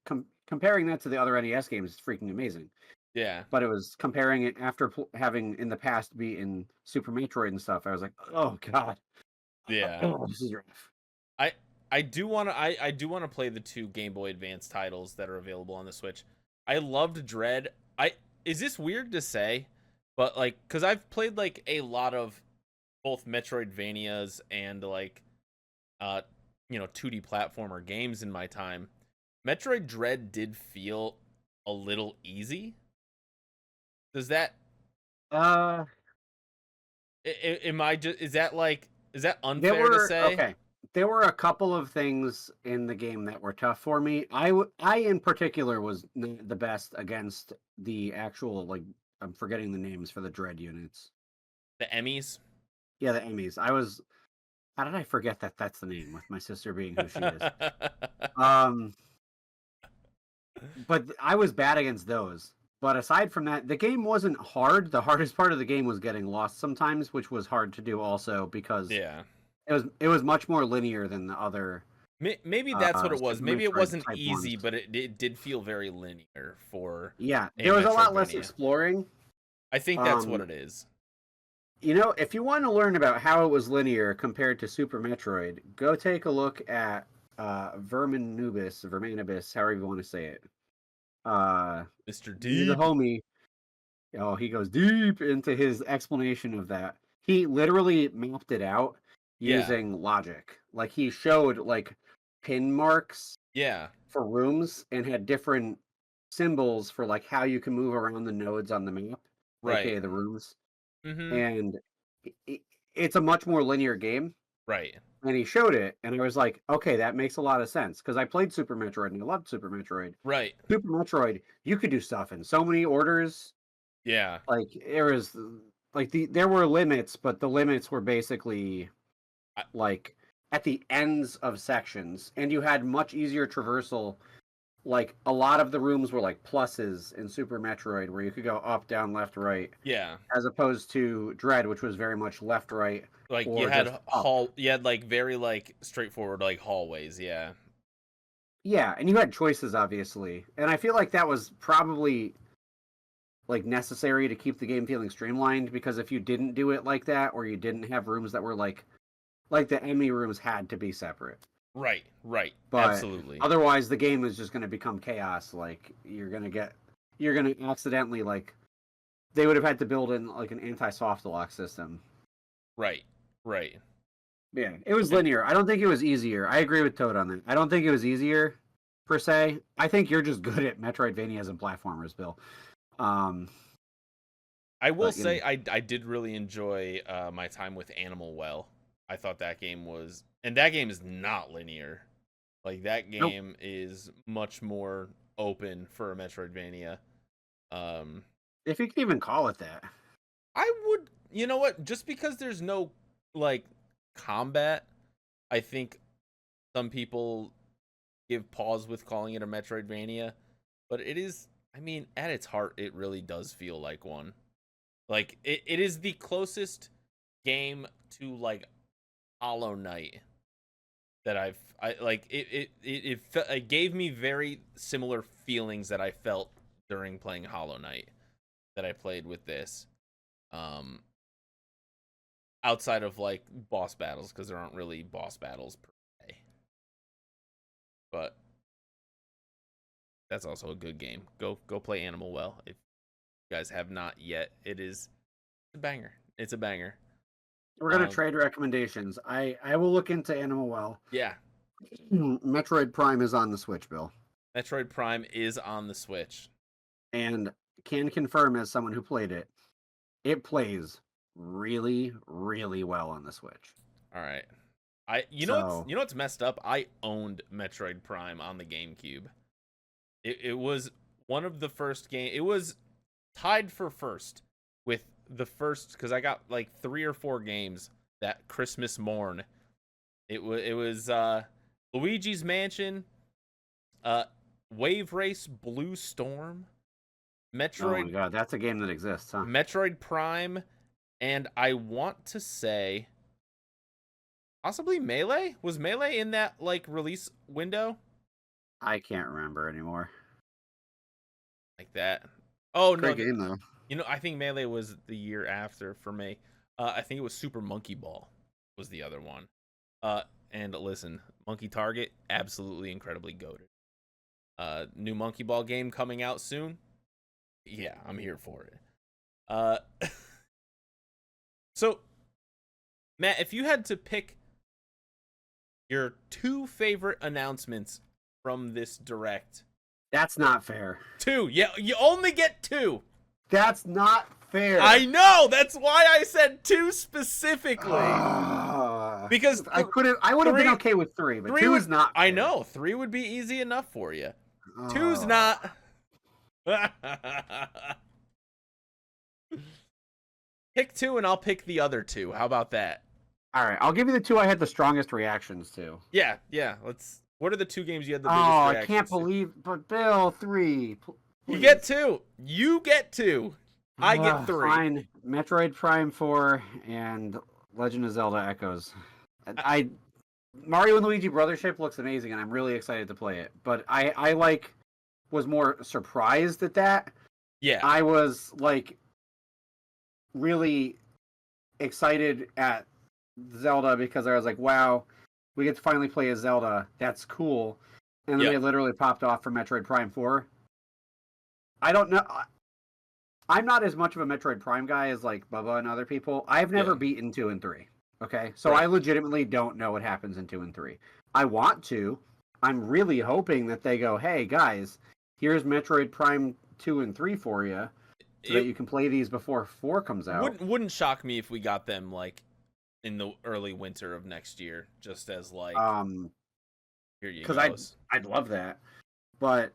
comparing that to the other NES games. It's freaking amazing. Yeah, but it was comparing it after having in the past beaten Super Metroid and stuff. I was like, oh God, yeah, this is rough. I do want to play the 2 Game Boy Advance titles that are available on the Switch. I loved Dread. Is this weird to say, but like, because I've played like a lot of both Metroidvanias and like 2D platformer games in my time. Metroid Dread did feel a little easy. Does that Uh, Am I just is that there unfair to were say? okay. There were a couple of things in the game that were tough for me. I in particular was not the best against the actual like I'm forgetting the names for the dread units. The Emmys? Yeah, the Emmys. I was how did I forget that that's the name with my sister being who she is? Um, but I was bad against those. But aside from that, the game wasn't hard. The hardest part of the game was getting lost sometimes, which was hard to do also because Yeah. it was much more linear than the other Maybe that's what it was. Super Maybe it Metroid wasn't type easy, ones. but it did feel very linear for Yeah, a there was a lot less Metroidvania. exploring. I think that's what Um, it is. if you want to learn about how it was linear compared to Super Metroid, go take a look at Verminibus, however you want to say it. Mr. The Deep. homie, oh, he goes deep into his explanation of that. He literally mapped it out Yeah. using logic. Like he showed like pin marks Yeah. for rooms and had different symbols for like how you can move around the nodes on the map, Right. aka the rooms. Mhm. And it's a much more linear game. Right. And he showed it, and I was like, okay, that makes a lot of sense because I played Super Metroid and I loved Super Metroid. Right. Super Metroid, you could do stuff in so many orders. Yeah. Like there was like there were limits, but the limits were basically I, like at the ends of sections, and you had much easier traversal. Like a lot of the rooms were like pluses in Super Metroid, where you could go up, down, left, right, yeah. as opposed to Dread, which was very much left, right, Like or just up. you had like very like straightforward like hallways, yeah. Yeah, and you had choices, obviously, and I feel like that was probably like necessary to keep the game feeling streamlined because if you didn't do it like that, or you didn't have rooms that were like the Emmy rooms had to be separate. Right. Right. But Absolutely. otherwise, the game is just going to become chaos. Like you're gonna accidentally like they would have had to build in like an anti-soft lock system. Right. Right. Yeah, it was And linear. I don't think it was easier. I agree with Toad on that. I don't think it was easier per se. I think you're just good at Metroidvanias and platformers, Bill. Um, I will but say I did really enjoy my time with Animal Well. I thought that game was, and that game is not linear. Like that nope. game is much more open for a Metroidvania. Um, If you can even call it that. I would, you know what? Just because there's no like combat, I think some people give pause with calling it a Metroidvania, but it is. I mean, at its heart, it really does feel like one. Like it is the closest game to like Hollow Knight that I like it gave me very similar feelings that I felt during playing Hollow Knight that I played with this. Um Outside of like boss battles because there aren't really boss battles per se. But that's also a good game. Go play Animal Well if you guys have not yet. It is a banger. It's a banger. We're gonna Um trade recommendations. I will look into Animal Well. yeah, Metroid Prime is on the Switch, Bill, Metroid Prime is on the Switch. and can confirm as someone who played it, it plays really, really well on the Switch. All right. So you know what's messed up? I owned Metroid Prime on the GameCube. It was one of the first game. It was tied for first with the first because I got like 3 or 4 games that Christmas morn. It was Luigi's Mansion, uh Wave Race Blue Storm, oh my Metroid god, that's a game that exists, huh? Metroid Prime, and I want to say possibly Melee? Was Melee in that like release window? I can't remember anymore. Like that. Oh no, Great game though. I think Melee was the year after for me. I think it was Super Monkey Ball was the other one. Uh and listen, Monkey Target absolutely incredibly goated. New Monkey Ball game coming out soon. Yeah, I'm here for it. Uh so Matt, if you had to pick your 2 favorite announcements from this direct. That's not fair. 2. Yeah, you only get 2. That's not fair. I know. That's why I said 2 specifically. Because I would have been okay with 3, but 2 is not fair. I know 3 would be easy enough for you. 2's Oh. not. Pick 2 and I'll pick the other 2. How about that? All right, I'll give you the 2 I had the strongest reactions to. Yeah. Let's. What are the 2 games you had the biggest reactions I can't believe, but Bill, 3. You get 2. You get 2. I get 3. Fine. Metroid Prime 4 and Legend of Zelda Echoes. Mario and Luigi Brothership looks amazing, and I'm really excited to play it. But I was more surprised at that. Yeah. I was really excited at Zelda because I was like, wow, we get to finally play as Zelda. That's cool. And then they literally popped off for Metroid Prime 4. I don't know. I'm not as much of a Metroid Prime guy as Bubba and other people. I've never beaten 2 and 3. Okay, so I legitimately don't know what happens in 2 and 3. I want to. I'm really hoping that they go, hey guys, here's Metroid Prime 2 and 3 for you, so that you can play these before 4 comes out. Wouldn't shock me if we got them in the early winter of next year, just as here you go. Because I'd love that, but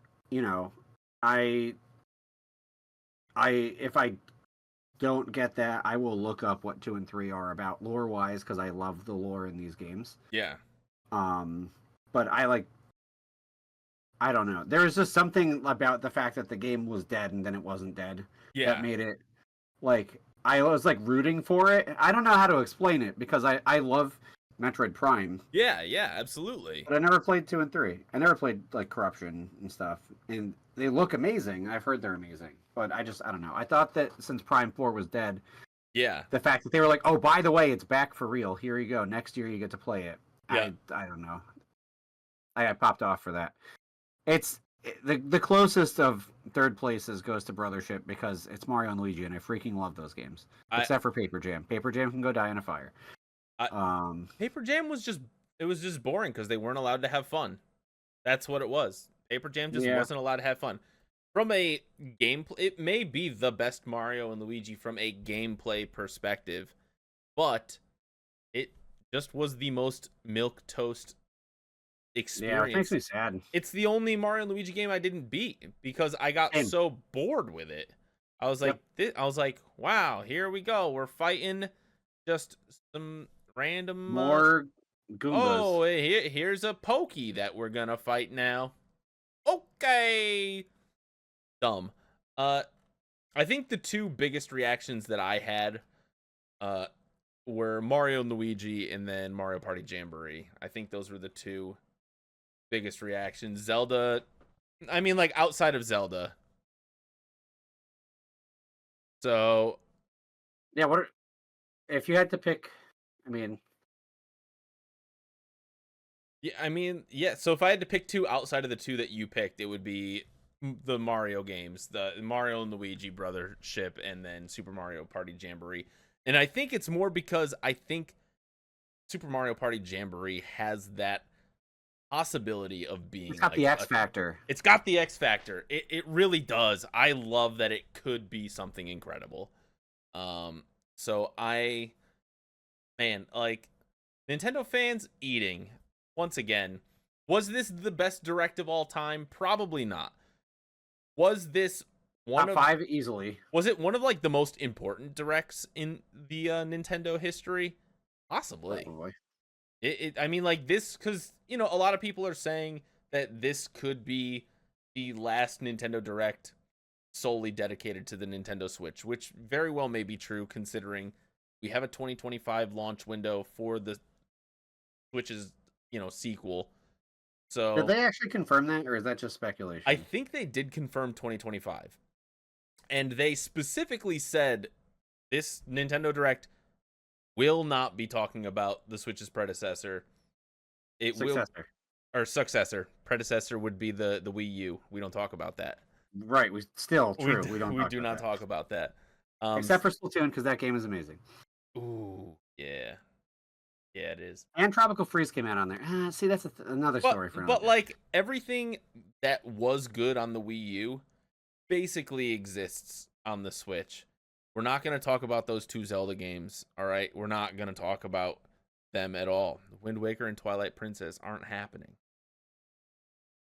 if I don't get that, I will look up what 2 and 3 are about lore wise, because I love the lore in these games. Yeah. But I don't know. There was just something about the fact that the game was dead and then it wasn't dead. Yeah. That made it I was rooting for it. I don't know how to explain it because I love Metroid Prime. Yeah, absolutely. But I never played 2 and 3. I never played Corruption and stuff. And they look amazing. I've heard they're amazing. But I don't know. I thought that since Prime 4 was dead, the fact that they were like, oh, by the way, it's back for real. Here you go. Next year you get to play it. Yeah. I don't know. I got popped off for that. It's the closest of third places goes to Brothership because it's Mario and Luigi, and I freaking love those games. Except for Paper Jam. Paper Jam can go die in a fire. Paper Jam was just boring because they weren't allowed to have fun. That's what it was. Paper Jam just wasn't allowed to have fun. From a gameplay, it may be the best Mario and Luigi from a gameplay perspective, but it just was the most milquetoast experience. Yeah, it makes me sad. It's the only Mario and Luigi game I didn't beat because I got so bored with it. I was like, wow, here we go. We're fighting just some random more Goombas. Oh, here's a Pokey that we're gonna fight now. Okay. Dumb. I think the 2 biggest reactions that I had were Mario and Luigi and then Mario Party Jamboree. I think those were the 2 biggest reactions. Zelda, I mean, outside of Zelda. So, yeah, if you had to pick, so if I had to pick 2 outside of the 2 that you picked, it would be the Mario games, the Mario and Luigi Brothership, and then Super Mario Party Jamboree. And I think it's more because I think Super Mario Party Jamboree has that possibility of being it's got the X factor. It's got the X factor. It really does. I love that it could be something incredible. So Nintendo fans eating once again. Was this the best direct of all time? Probably not. Was this top 5 easily? Was it one of the most important directs in the Nintendo history? Possibly. Probably. This, because a lot of people are saying that this could be the last Nintendo Direct solely dedicated to the Nintendo Switch, which very well may be true considering we have a 2025 launch window for the Switch's sequel. So did they actually confirm that, or is that just speculation? I think they did confirm 2025, and they specifically said this Nintendo Direct will not be talking about the Switch's predecessor. Successor. Predecessor would be the Wii U. We don't talk about that. Right. We do not talk about that. Except for Splatoon, because that game is amazing. Ooh, yeah. Yeah, it is. And Tropical Freeze came out on there. See, that's another story for another day. Everything that was good on the Wii U basically exists on the Switch. We're not going to talk about those 2 Zelda games, all right? We're not going to talk about them at all. Wind Waker and Twilight Princess aren't happening.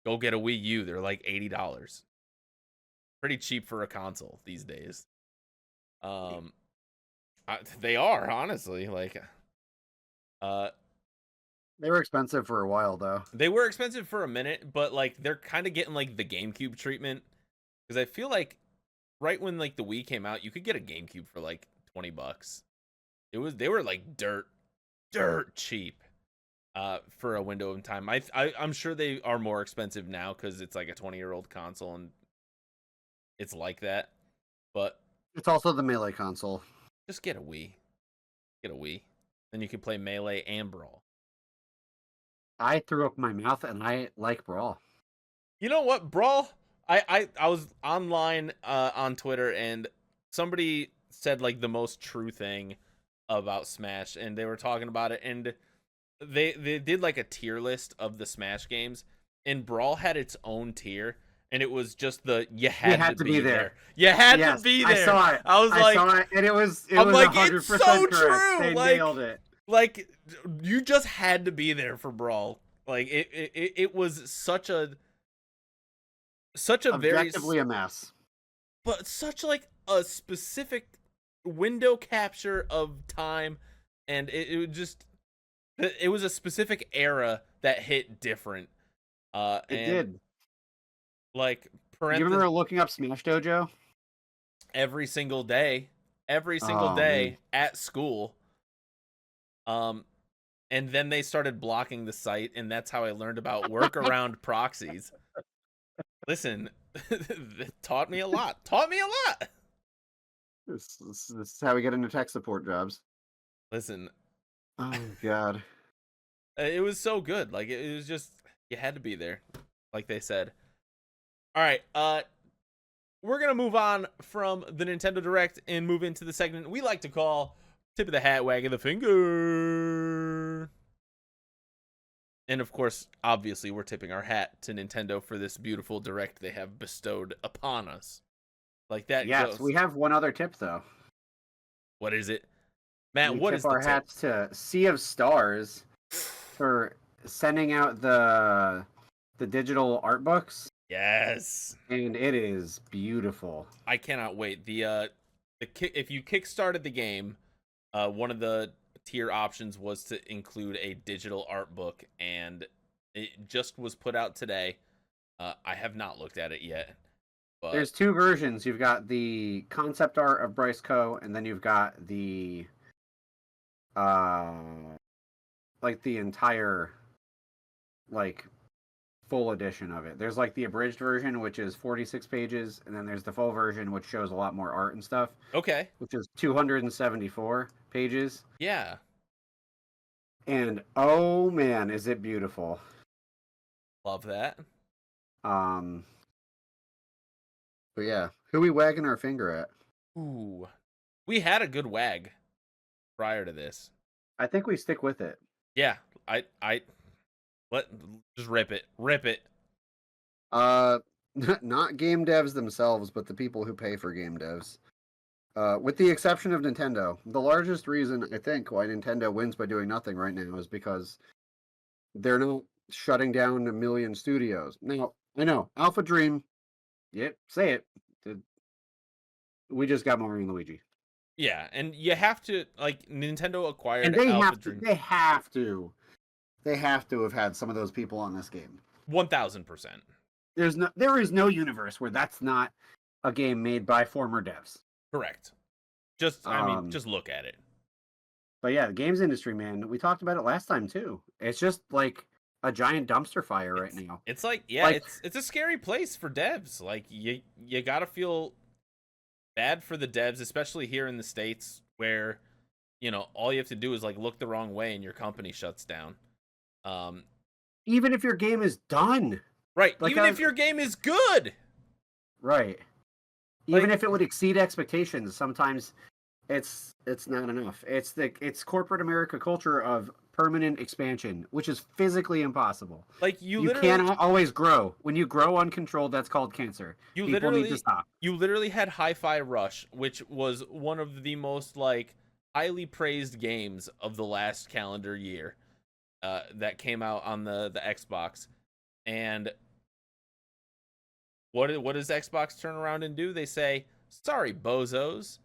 Go get a Wii U. They're like $80. Pretty cheap for a console these days. They are, honestly. Like, they were expensive for a while, though. They were expensive for a minute, but like they're kind of getting like the GameCube treatment, because I feel like right when like the Wii came out, you could get a GameCube for like $20. They were like dirt cheap for a window of time. I'm sure they are more expensive now because it's like a 20-year-old console and it's like that. But it's also the Melee console. Just get a Wii. Get a Wii. Then you can play Melee and Brawl. I threw up my mouth and I like Brawl. You know what, Brawl? I was online on Twitter and somebody said like the most true thing about Smash, and they were talking about it, and they did like a tier list of the Smash games, and Brawl had its own tier, and it was just you had to be there. You had to be there. I saw it. I saw it, and it was I'm like, 100% it's so correct. true. They like, nailed it. Like, you just had to be there for Brawl. Like it was such a objectively a mess, but such like a specific window capture of time, and it was a specific era that hit different. It did. Like, you remember looking up Smash Dojo every single day at school. And then they started blocking the site, and that's how I learned about workaround proxies. Listen, it taught me a lot. This is how we get into tech support jobs. Listen. Oh, God. It was so good. Like, it was just, you had to be there, like they said. All right, we're going to move on from the Nintendo Direct and move into the segment we like to call Tip of the Hat, Wag of the Finger. And of course, obviously, we're tipping our hat to Nintendo for this beautiful Direct they have bestowed upon us. Like that. Yes, we have one other tip, though. What is it? Matt, we what tip is the our tip? hats to Sea of Stars for sending out the digital art books. Yes. And it is beautiful. I cannot wait. If you kickstarted the game, one of the tier options was to include a digital art book, and it just was put out today. I have not looked at it yet. But there's 2 versions. You've got the concept art of Bryce Coe, and then you've got the like the entire like full edition of it. There's like the abridged version, which is 46 pages, and then there's the full version, which shows a lot more art and stuff. Okay. Which is 274 pages. Yeah. And oh man, is it beautiful. Love that. But yeah, who we wagging our finger at? Ooh. We had a good wag prior to this. I think we stick with it. Yeah. Just rip it. Not game devs themselves, but the people who pay for game devs. With the exception of Nintendo. The largest reason, I think, why Nintendo wins by doing nothing right now is because they're not shutting down a million studios. Now, I know, Alpha Dream, yep, say it. We just got Mario and Luigi. Yeah, and you have to, like, Nintendo acquired and they Alpha Dream. They have to have had some of those people on this game. 1000%. There is no universe where that's not a game made by former devs. Correct. Just look at it. But yeah, the games industry, man, we talked about it last time too. It's just like a giant dumpster fire right now. It's like, yeah, it's a scary place for devs. Like, you gotta feel bad for the devs, especially here in the States, where, you know, all you have to do is like look the wrong way and your company shuts down. Even if your game is done. Right. Like, even if your game is good. Right. Even if it would exceed expectations, sometimes it's not enough. It's corporate America culture of permanent expansion, which is physically impossible. Like You cannot always grow. When you grow uncontrolled, that's called cancer. you People need to literally stop. you literally had Hi-Fi Rush, which was one of the most like highly praised games of the last calendar year, that came out on the Xbox. And what does Xbox turn around and do? They say, "Sorry, bozos,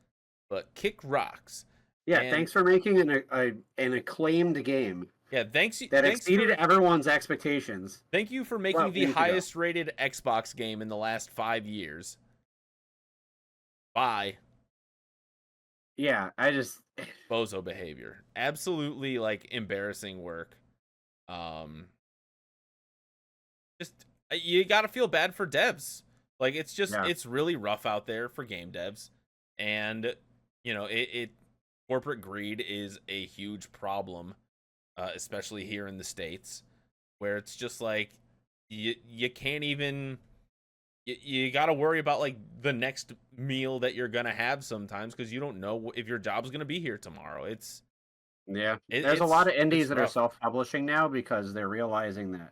but kick rocks." Yeah, And thanks for making an acclaimed game yeah, that exceeded everyone's expectations. thank you for making Well, the we need to go. highest rated Xbox game in the last 5 years. Bye. Yeah, I just Bozo behavior. Absolutely like embarrassing work. Just you got to feel bad for devs. Like yeah. it's really rough out there for game devs, and it corporate greed is a huge problem, especially here in the States, where it's just like you can't even you got to worry about like the next meal that you're gonna have sometimes because you don't know if your job's gonna be here tomorrow. Yeah. There's a lot of It's indies that are rough. self-publishing now because they're realizing that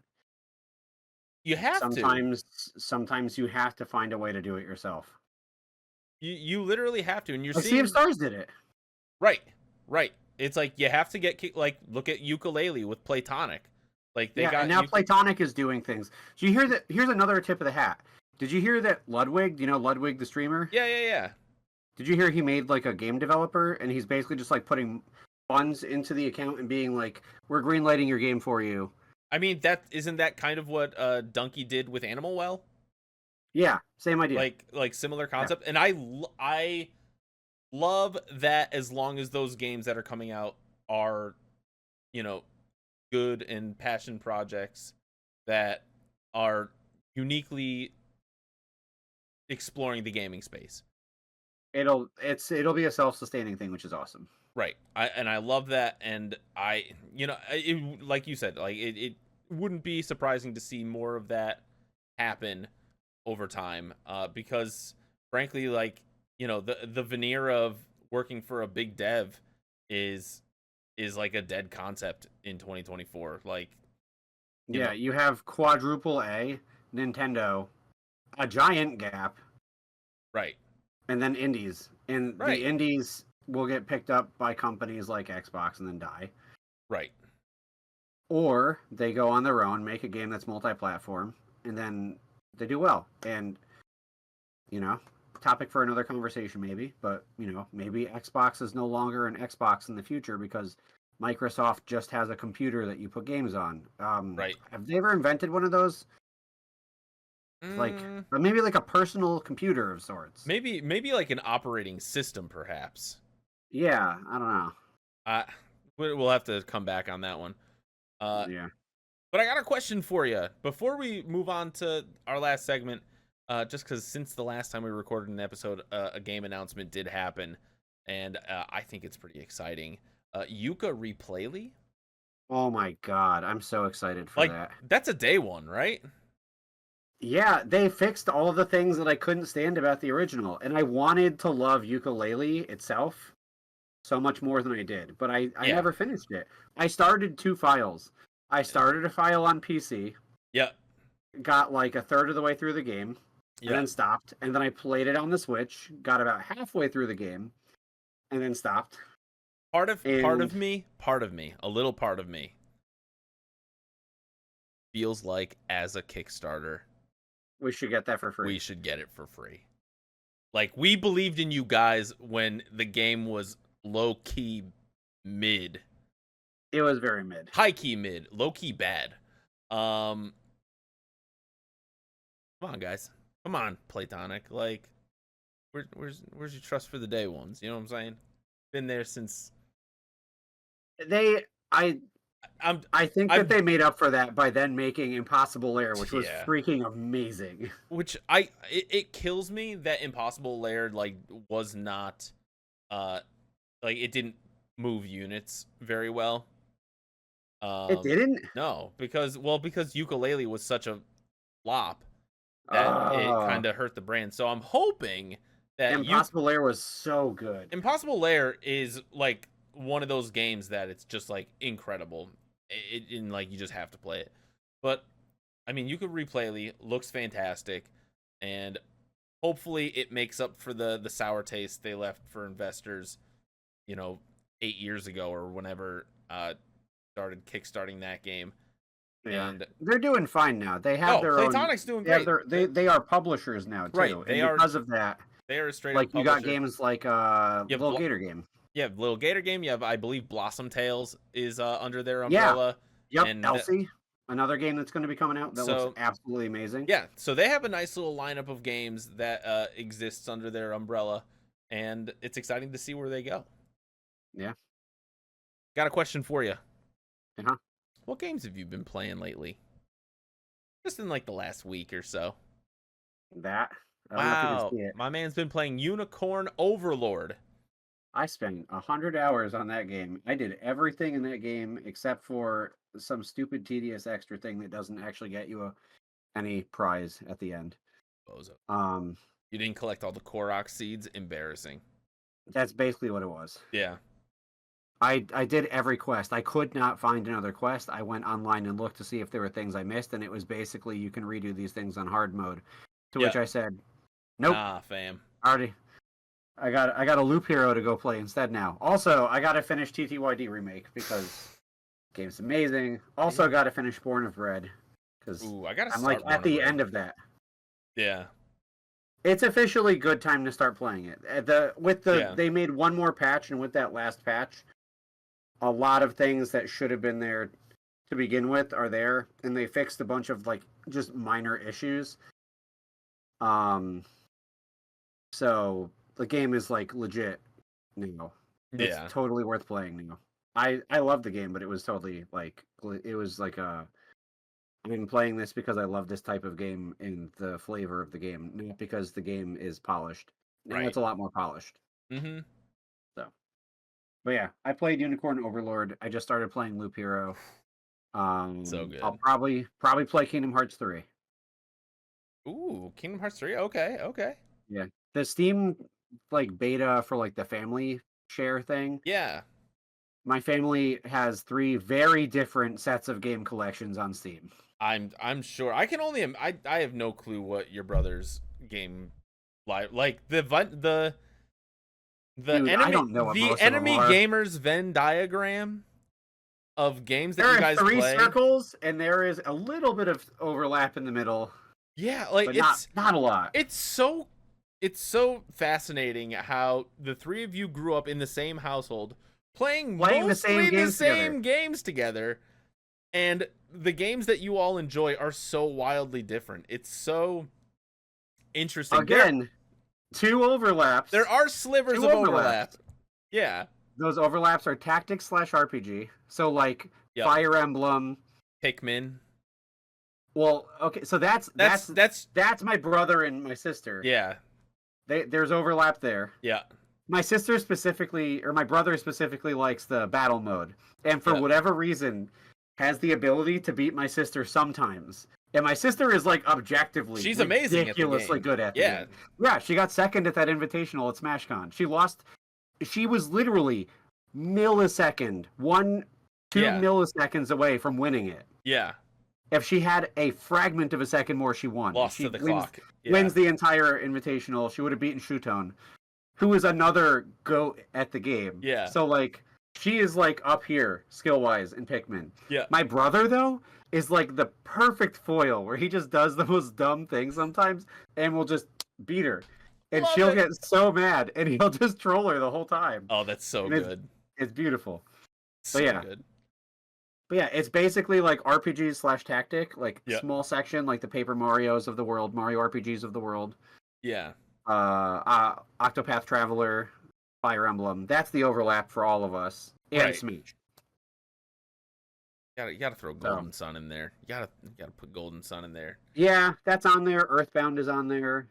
You have to. sometimes you have to find a way to do it yourself. You literally have to, and you're Like Sea of seeing Stars did it. right, right. It's like you have to get like look at Ukulele with Platonic. Like they Yeah, and got now you. Platonic is doing things. Do you hear that? Here's another tip of the hat. Did you hear that Ludwig, do you know Ludwig the streamer? Yeah, yeah, yeah. Did you hear he made like a game developer and he's basically just like putting funds into the account and being like, "We're greenlighting your game for you." I mean, that isn't that kind of what Donkey did with Animal Well? Yeah, same idea. Like similar Yeah. concept. And I love that as long as those games that are coming out are, you know, good and passion projects that are uniquely exploring the gaming space. It'll be a self-sustaining thing, which is awesome. Right. I love that, and like you said, like it wouldn't be surprising to see more of that happen over time, because frankly, like the veneer of working for a big dev is like a dead concept in 2024. Like you Yeah, know, you have quadruple A, Nintendo, a giant gap, right, and then indies. And the right, indies will get picked up by companies like Xbox and then die. right. Or they go on their own, make a game that's multi-platform, and then they do well. And you know, topic for another conversation maybe, but maybe Xbox is no longer an Xbox in the future because Microsoft just has a computer that you put games on. Right. Have they ever invented one of those? Like, Mm, or maybe like a personal computer of sorts. maybe like an operating system, perhaps. Yeah, I don't know. Uh, we'll have to come back on that one. Yeah. But I got a question for you before we move on to our last segment. Just because since the last time we recorded an episode, a game announcement did happen, and I think it's pretty exciting. Yuka Replayly? Oh my god, I'm so excited for Like, that. that's a day one, right? Yeah, they fixed all the things that I couldn't stand about the original, and I wanted to love Ukulele itself so much more than I did, but I Yeah. never finished it. I started two files. I started a file on PC, Yep. got like a third of the way through the game, and Yep. then stopped, and then I played it on the Switch, got about halfway through the game, and then stopped. Part of And me, a little part of me feels like as a Kickstarter, we should get that for free. we should get it for free. Like, we believed in you guys when the game was low key mid. It was very mid. High key mid, low key bad. Come on, guys. Come on, Platonic. Like, where's your trust for the day ones? You know what I'm saying? Been there since. I think that they made up for that by then making Impossible Lair, which was Yeah. freaking amazing. Which it kills me that Impossible Lair like was not, like it didn't move units very well. It didn't? No, because Ukulele was such a flop that it kind of hurt the brand. So I'm hoping that Impossible Lair was so good. Impossible Lair is like one of those games that it's just like incredible. And like you just have to play it. But I mean, you could replay. Looks fantastic, and hopefully it makes up for the sour taste they left for investors, 8 years ago or whenever started kickstarting that game. Yeah, And they're doing fine now. They have their own. Platonic's doing They have great. they are publishers now too, Right, and because of that, they are a straight up like you got publisher. games like You have Little Gator Game. You have Little Gator Game. You have, I believe, Blossom Tales is under their Yeah. umbrella. Yep, And Elsie, another game that's going to be coming out that looks absolutely amazing. Yeah, so they have a nice little lineup of games that exists under their umbrella, and it's exciting to see where they go. Yeah. Got a question for you. Uh-huh. What games have you been playing lately? Just in like the last week or so. That. I don't know if you can see it. My man's been playing Unicorn Overlord. I spent 100 hours on that game. I did everything in that game except for some stupid, tedious extra thing that doesn't actually get you any prize at the end. Bozo. You didn't collect all the Korok seeds? Embarrassing. That's basically what it was. Yeah. I did every quest. I could not find another quest. I went online and looked to see if there were things I missed, and it was basically you can redo these things on hard mode. To which I said, nope. Ah, fam. Already. I got a Loop Hero to go play instead now. Also, I got to finish TTYD Remake because the game's amazing. Also, got to finish Born of Red because I'm like at the end of that. Yeah. It's officially good time to start playing it. They made one more patch, and with that last patch, a lot of things that should have been there to begin with are there, and they fixed a bunch of like just minor issues. So the game is like legit now. It's totally worth playing now. I love the game, but it was totally like I'm playing this because I love this type of game and the flavor of the game, not because the game is polished. And it's a lot more polished. Mm-hmm. So, but yeah, I played Unicorn Overlord. I just started playing Loop Hero. So good. I'll probably play Kingdom Hearts 3. Ooh, Kingdom Hearts 3. Okay. Yeah, the Steam like beta for like the family share thing. Yeah. My family has 3 very different sets of game collections on Steam. I'm sure. I can only I have no clue what your brother's game like the Dude, enemy I don't know what the most enemy of them are. gamers Venn diagram of games that there you guys are 3 play. circles, and there is a little bit of overlap in the middle. Yeah, like but it's not a lot. It's so fascinating how the 3 of you grew up in the same household, playing the same games together, and the games that you all enjoy are so wildly different. It's so interesting. Again, 2 overlaps. There are slivers of overlap. Yeah. Those overlaps are tactics / RPG. So like Fire Emblem, Pikmin. Well, okay, so that's my brother and my sister. Yeah. There's overlap there. Yeah. My brother specifically likes the battle mode, and for whatever reason, has the ability to beat my sister sometimes. And my sister is like objectively, she's amazing, ridiculously good at the game. Yeah, she got second at that invitational at SmashCon. She was literally millisecond, 1-2 milliseconds away from winning it. Yeah. If she had a fragment of a second more, she won. Lost to the clock. Wins the entire invitational. She would have beaten Shutone, who is another goat at the game. Yeah. So like she is like up here skill wise in Pikmin. Yeah. My brother though is like the perfect foil where he just does the most dumb things sometimes and will just beat her. And she'll get so mad and he'll just troll her the whole time. Oh, that's so good. It's beautiful. So good. But yeah, it's basically like RPG / tactic, like small section, like the Paper Marios of the world, Mario RPGs of the world. Yeah. Octopath Traveler, Fire Emblem. That's the overlap for all of us. And Smash. You gotta throw Golden Sun in there. You gotta put Golden Sun in there. Yeah, that's on there. Earthbound is on there.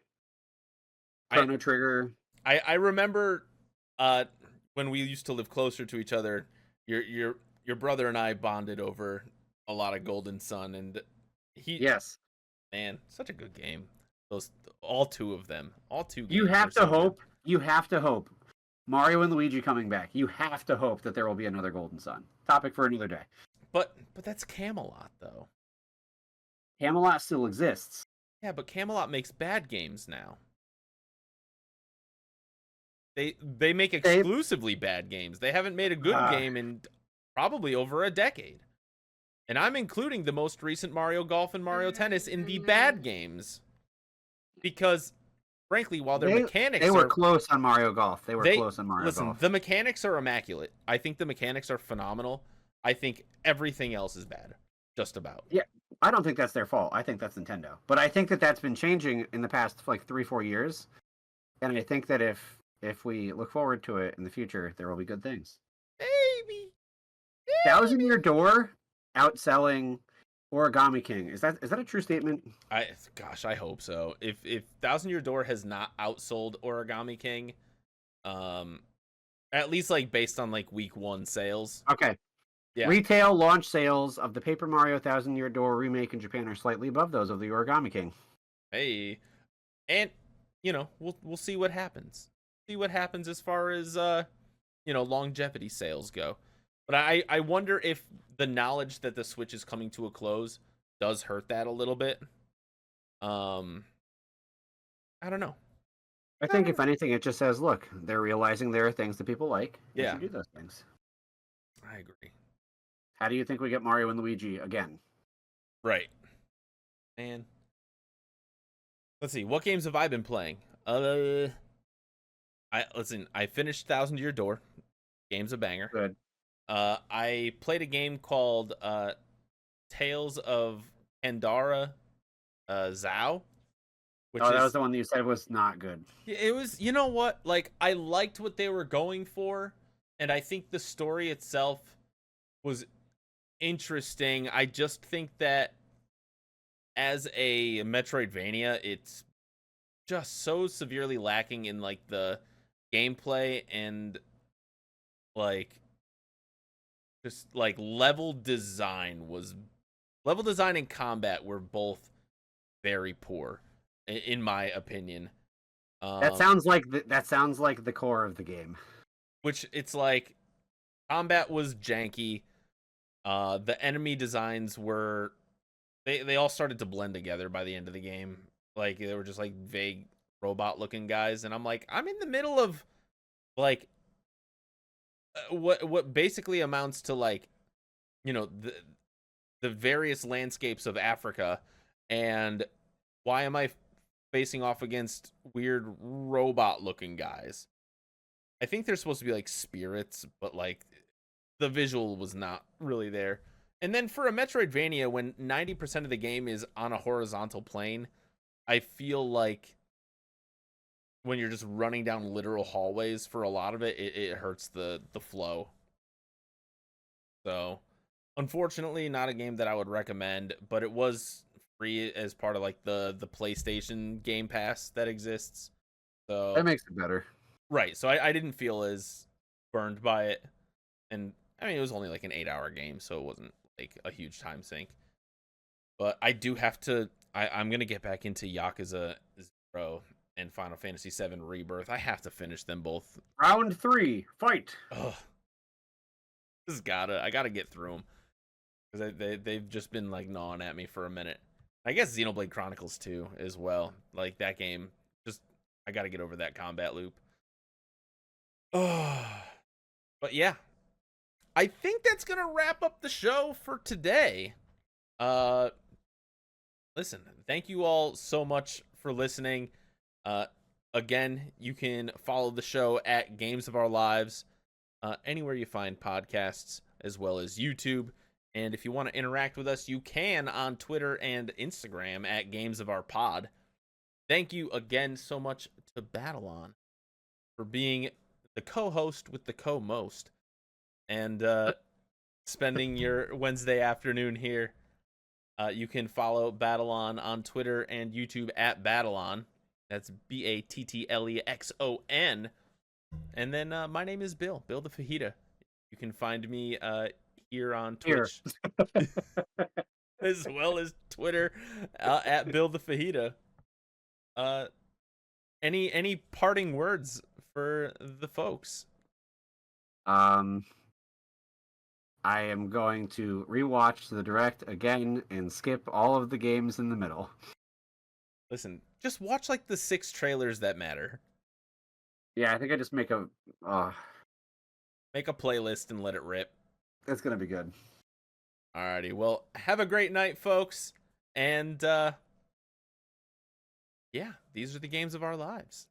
Chrono Trigger. I remember when we used to live closer to each other, your brother and I bonded over a lot of Golden Sun, and man, such a good game. All 2 of them, all 2 games. You have to hope Mario and Luigi coming back. You have to hope that there will be another Golden Sun. Topic for another day. But that's Camelot though. Camelot still exists. Yeah, but Camelot makes bad games now. They make exclusively bad games. They haven't made a good game in probably over a decade. And I'm including the most recent Mario Golf and Mario Tennis in the bad games. Because, frankly, while their mechanics They were close on Mario Golf. Listen, the mechanics are immaculate. I think the mechanics are phenomenal. I think everything else is bad. Just about. Yeah, I don't think that's their fault. I think that's Nintendo. But I think that that's been changing in the past, like, 3-4 years. And I think that if we look forward to it in the future, there will be good things. Maybe. 1,000 Year Door outselling Origami King. Is that a true statement? I hope so. If 1,000 Year Door has not outsold Origami King, at least like based on like week 1 sales. Okay. Yeah. Retail launch sales of the Paper Mario 1,000 Year Door remake in Japan are slightly above those of the Origami King. Hey, and you know we'll see what happens. See what happens as far as longevity sales go. But I wonder if the knowledge that the Switch is coming to a close does hurt that a little bit. I don't know. I think if anything, it just says, look, they're realizing there are things that people like. Yeah. They should do those things. I agree. How do you think we get Mario and Luigi again? Right. And let's see. What games have I been playing? I finished 1,000 Year Door. Game's a banger. Good. I played a game called Tales of Pandora Zao. That was the one that you said was not good. It was, you know what? Like, I liked what they were going for, and I think the story itself was interesting. I just think that as a Metroidvania, it's just so severely lacking in, like, the gameplay and, like, just, like, level design and combat were both very poor, in my opinion. That sounds like the core of the game. Which, it's like, combat was janky. The enemy designs were... They all started to blend together by the end of the game. Like, they were just, like, vague robot-looking guys. And I'm like, I'm in the middle of, like... what basically amounts to, like, the various landscapes of Africa, and why am I facing off against weird robot looking guys? I think they're supposed to be like spirits, but like the visual was not really there. And then for a Metroidvania, when 90% of the game is on a horizontal plane, I feel like when you're just running down literal hallways for a lot of it, it hurts the flow. So, unfortunately, not a game that I would recommend, but it was free as part of like the PlayStation Game Pass that exists. So that makes it better. Right. So I didn't feel as burned by it. And I mean, it was only like an 8-hour game, so it wasn't like a huge time sink. But I do have to, I'm going to get back into Yakuza 0 and Final Fantasy VII Rebirth. I have to finish them both. Round 3, fight. Ugh. I gotta get through them. Because they've just been like gnawing at me for a minute. I guess Xenoblade Chronicles 2 as well. Like that game, just, I gotta get over that combat loop. Oh, but yeah. I think that's gonna wrap up the show for today. Listen, thank you all so much for listening. Again, you can follow the show at Games of Our Lives, anywhere you find podcasts, as well as YouTube. And if you want to interact with us, you can on Twitter and Instagram at Games of Our Pod. Thank you again so much to Battlon for being the co-host with the co-most and spending your Wednesday afternoon here. You can follow Battlon on Twitter and YouTube at Battlon. That's BATTLEXON. And then my name is Bill the Fajita. You can find me here on Twitch, as well as Twitter at Bill the Fajita. Any parting words for the folks? I am going to rewatch the direct again and skip all of the games in the middle. Listen, just watch like the 6 trailers that matter. Yeah, I think I just make a. Make a playlist and let it rip. It's gonna be good. Alrighty, well, have a great night, folks. And yeah, these are the games of our lives.